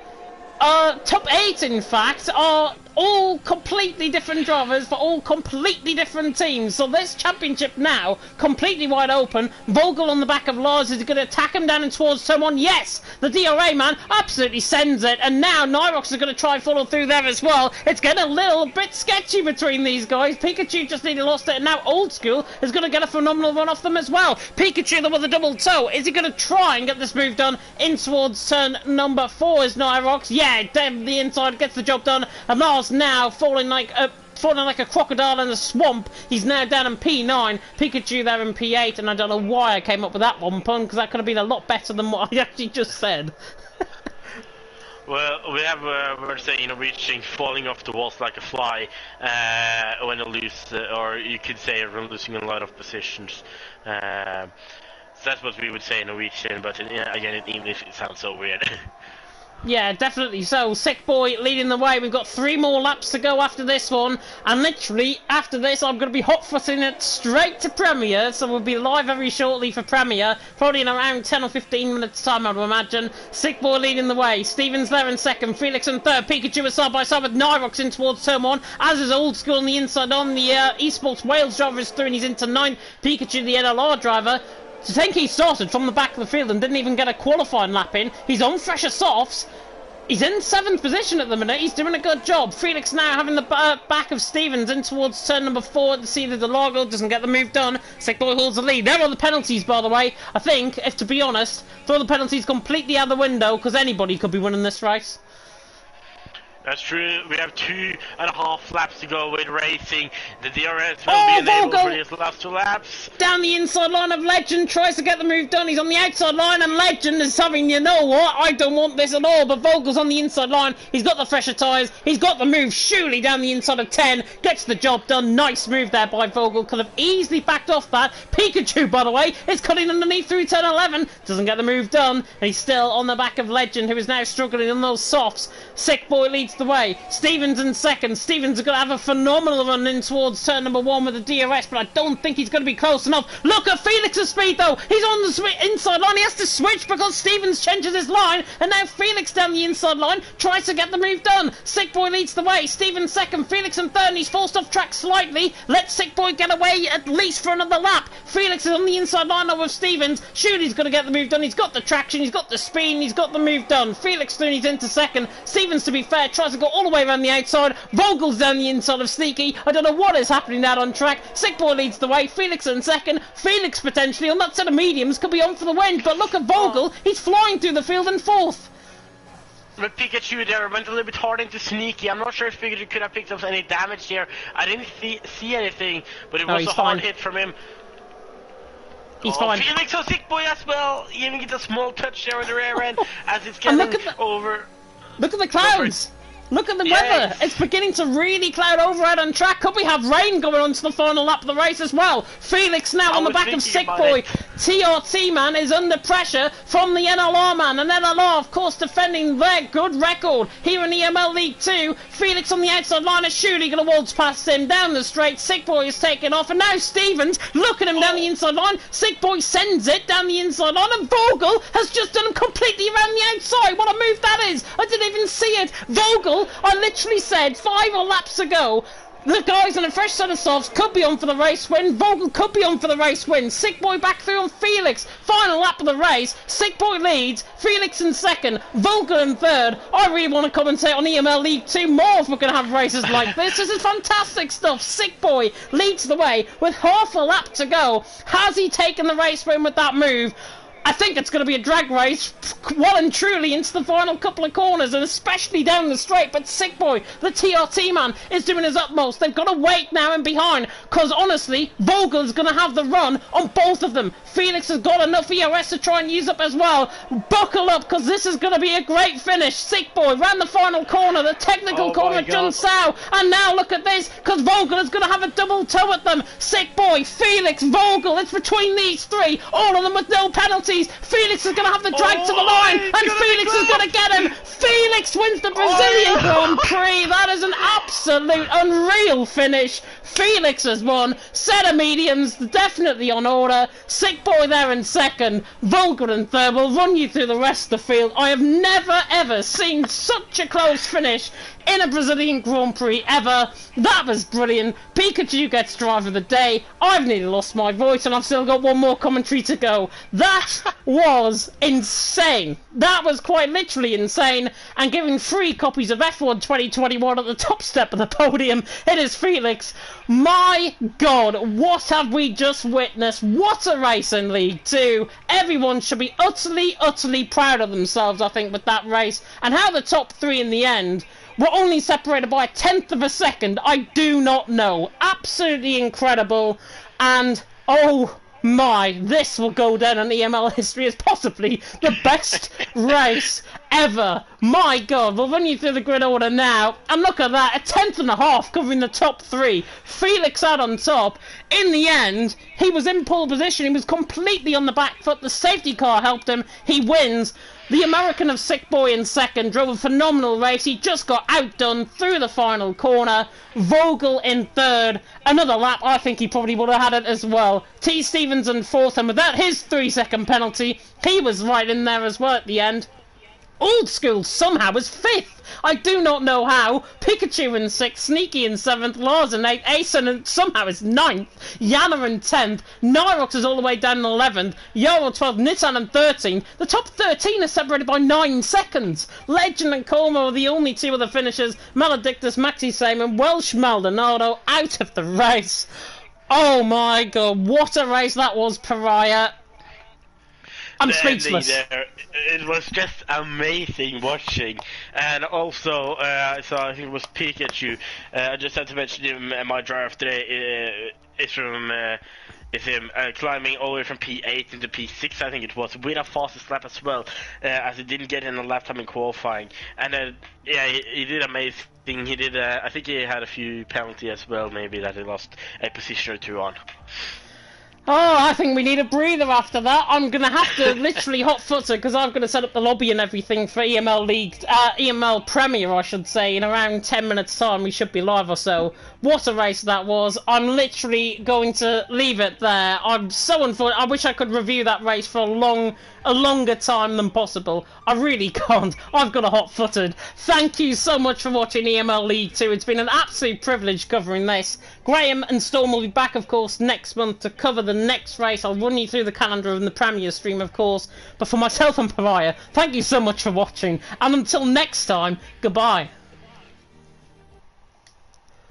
top 8 in fact are all completely different drivers for all completely different teams. So this championship now completely wide open. Vogel on the back of Lars is going to attack him down and towards turn 1. Yes, the DRA man absolutely sends it, and now Nyrox is going to try and follow through there as well. It's getting a little bit sketchy between these guys. Pikachu just nearly lost it, and now Old School is going to get a phenomenal run off them as well. Pikachu with a double toe. Is he going to try and get this move done in towards turn number 4 is Nyrox? Yeah, down the inside gets the job done, and Lars now falling like a crocodile in a swamp. He's now down in P9, Pikachu there in P8, and I don't know why I came up with that one pun, because that could have been a lot better than what I actually just said. Well, we have we're saying reaching, falling off the walls like a fly when you lose, or you could say we're losing a lot of positions. So that's what we would say in Norwegian, but again in English it sounds so weird. Yeah, definitely so. Sick Boy leading the way. We've got 3 more laps to go after this one. And literally, after this, I'm going to be hot-footing it straight to Premier. So we'll be live very shortly for Premier. Probably in around 10 or 15 minutes' time, I would imagine. Sick Boy leading the way. Stevens there in second. Felix in third. Pikachu is side by side with Nyrox in towards turn 1. As is Old School on the inside on. The Esports Wales driver is through and he's into 9th. Pikachu, the NLR driver. To think he started from the back of the field and didn't even get a qualifying lap in. He's on fresher softs. He's in 7th position at the minute. He's doing a good job. Felix now having the back of Stevens in towards turn number 4. To see that the Largo doesn't get the move done. Sick Boy holds the lead. There are the penalties, by the way. I think, if to be honest, throw the penalties completely out the window because anybody could be winning this race. That's true. We have 2.5 laps to go with racing. The DRS will be enabled for these last 2 laps. Down the inside line of Legend, tries to get the move done. He's on the outside line, and Legend is having, you know what, I don't want this at all. But Vogel's on the inside line. He's got the fresher tyres. He's got the move surely down the inside of 10. Gets the job done. Nice move there by Vogel. Could have easily backed off that. Pikachu, by the way, is cutting underneath through turn 11. Doesn't get the move done. And he's still on the back of Legend, who is now struggling on those softs. Sick Boy leads the way. Stevens in second. Stevens is going to have a phenomenal run in towards turn number 1 with the DRS, but I don't think he's going to be close enough. Look at Felix's speed though. He's on the inside line. He has to switch because Stevens changes his line, and now Felix down the inside line tries to get the move done. Sick Boy leads the way. Stevens second. Felix in third, and he's forced off track slightly. Let Sick Boy get away at least for another lap. Felix is on the inside line now with Stevens. Surely he's going to get the move done. He's got the traction. He's got the speed. And he's got the move done. Felix soon he's into second. Stevens, to be fair, tries to go all the way around the outside. Vogel's down the inside of Sneaky. I don't know what is happening out on track. Sick Boy leads the way. Felix in second. Felix potentially on that set of mediums could be on for the win, but look at Vogel. He's flying through the field in 4th. But Pikachu there went a little bit hard into Sneaky. I'm not sure if Pikachu could have picked up any damage here. I didn't see anything, but it was a hard hit from him. He's fine. Felix on Sick Boy as well. He even gets a small touch there on the rear end as it's getting over. Look at the clouds. Look at the weather. It's beginning to really cloud over out on track. Could we have rain going on to the final lap of the race as well? Felix now on the back of Sick Boy. TRT man is under pressure from the NLR man. And NLR, of course, defending their good record here in the EML League 2. Felix on the outside line is surely going to waltz past him down the straight. Sick Boy is taking off. And now Stevens, look at him down the inside line. Sick Boy sends it down the inside line. And Vogel has just done him completely around the outside. What a move that is. I didn't even see it. Vogel, I literally said 5 laps ago, the guys on the fresh set of softs could be on for the race win. Vogel could be on for the race win. Sick Boy back through on Felix. Final lap of the race. Sick Boy leads. Felix in second. Vogel in third. I really want to commentate on EML League 2 more if we're going to have races like this. This is fantastic stuff. Sick Boy leads the way with half a lap to go. Has he taken the race win with that move? I think it's going to be a drag race, well and truly, into the final couple of corners, and especially down the straight. But Sick Boy, the TRT man, is doing his utmost. They've got to wait now and behind, because honestly, Vogel's going to have the run on both of them. Felix has got enough ERS to try and use up as well. Buckle up, because this is going to be a great finish. Sick Boy ran the final corner, the technical corner of Jun Sao, and now look at this, because Vogel is going to have a double toe at them. Sick Boy, Felix, Vogel, it's between these 3, all of them with no penalties. Felix is going to have the drag to the line, and Felix is going to get him. Felix wins the Brazilian Grand Prix. That is an absolute unreal finish Felix has won. Set of mediums, definitely on order. Sick Boy there in second. Vogel in third. We'll run you through the rest of the field. I have never ever seen such a close finish in a Brazilian Grand Prix ever. That was brilliant. Pikachu gets driver of the day. I've nearly lost my voice and I've still got one more commentary to go. That was insane. That was quite literally insane. And giving 3 copies of F1 2021 at the top step of the podium, it is Felix. My God, what have we just witnessed? What a race in League 2. Everyone should be utterly, utterly proud of themselves, I think, with that race. And how the top 3 in the end were only separated by 1/10 of a second, I do not know. Absolutely incredible. And, oh my, this will go down in EML history as possibly the best race ever. My God, we'll run you through the grid order now. And look at that, 1/10.5 covering the top 3. Felix out on top. In the end, he was in pole position. He was completely on the back foot. The safety car helped him. He wins. The American of Sick Boy in second drove a phenomenal race. He just got outdone through the final corner. Vogel in third. Another lap. I think he probably would have had it as well. T. Stevens in fourth, and without his 3-second penalty, he was right in there as well at the end. Old School somehow was 5th. I do not know how. Pikachu in 6th, Sneaky in 7th, Lars in 8th, Asen somehow is 9th, Yana in 10th, Nyrox is all the way down in 11th, Yoro 12th, Nitan in 13th. The top 13 are separated by 9 seconds. Legend and Como are the only 2 of the finishers. Maledictus, Maxi Same and Welsh Maldonado out of the race. Oh my God, what a race that was, Pariah. I'm speechless. It was just amazing watching, and also so I think it was Pikachu. I just had to mention him. My drive today is from is him climbing all the way from P8 into P6. I think it was with a fastest lap as well, as he didn't get in the lap time in qualifying. And yeah, he did amazing. He did. I think he had a few penalties as well, maybe that he lost a position or 2 on. Oh, I think we need a breather after that. I'm going to have to literally hot-foot it because I'm going to set up the lobby and everything for EML League, EML Premier, I should say. In around 10 minutes' time, we should be live or so. What a race that was. I'm literally going to leave it there. I'm so unfortunate. I wish I could review that race for a longer time than possible. I really can't. I've got a hot-footed. Thank you so much for watching EML League 2. It's been an absolute privilege covering this. Graham and Storm will be back, of course, next month to cover the next race. I'll run you through the calendar and the Premier stream, of course. But for myself and Pariah, thank you so much for watching. And until next time, goodbye.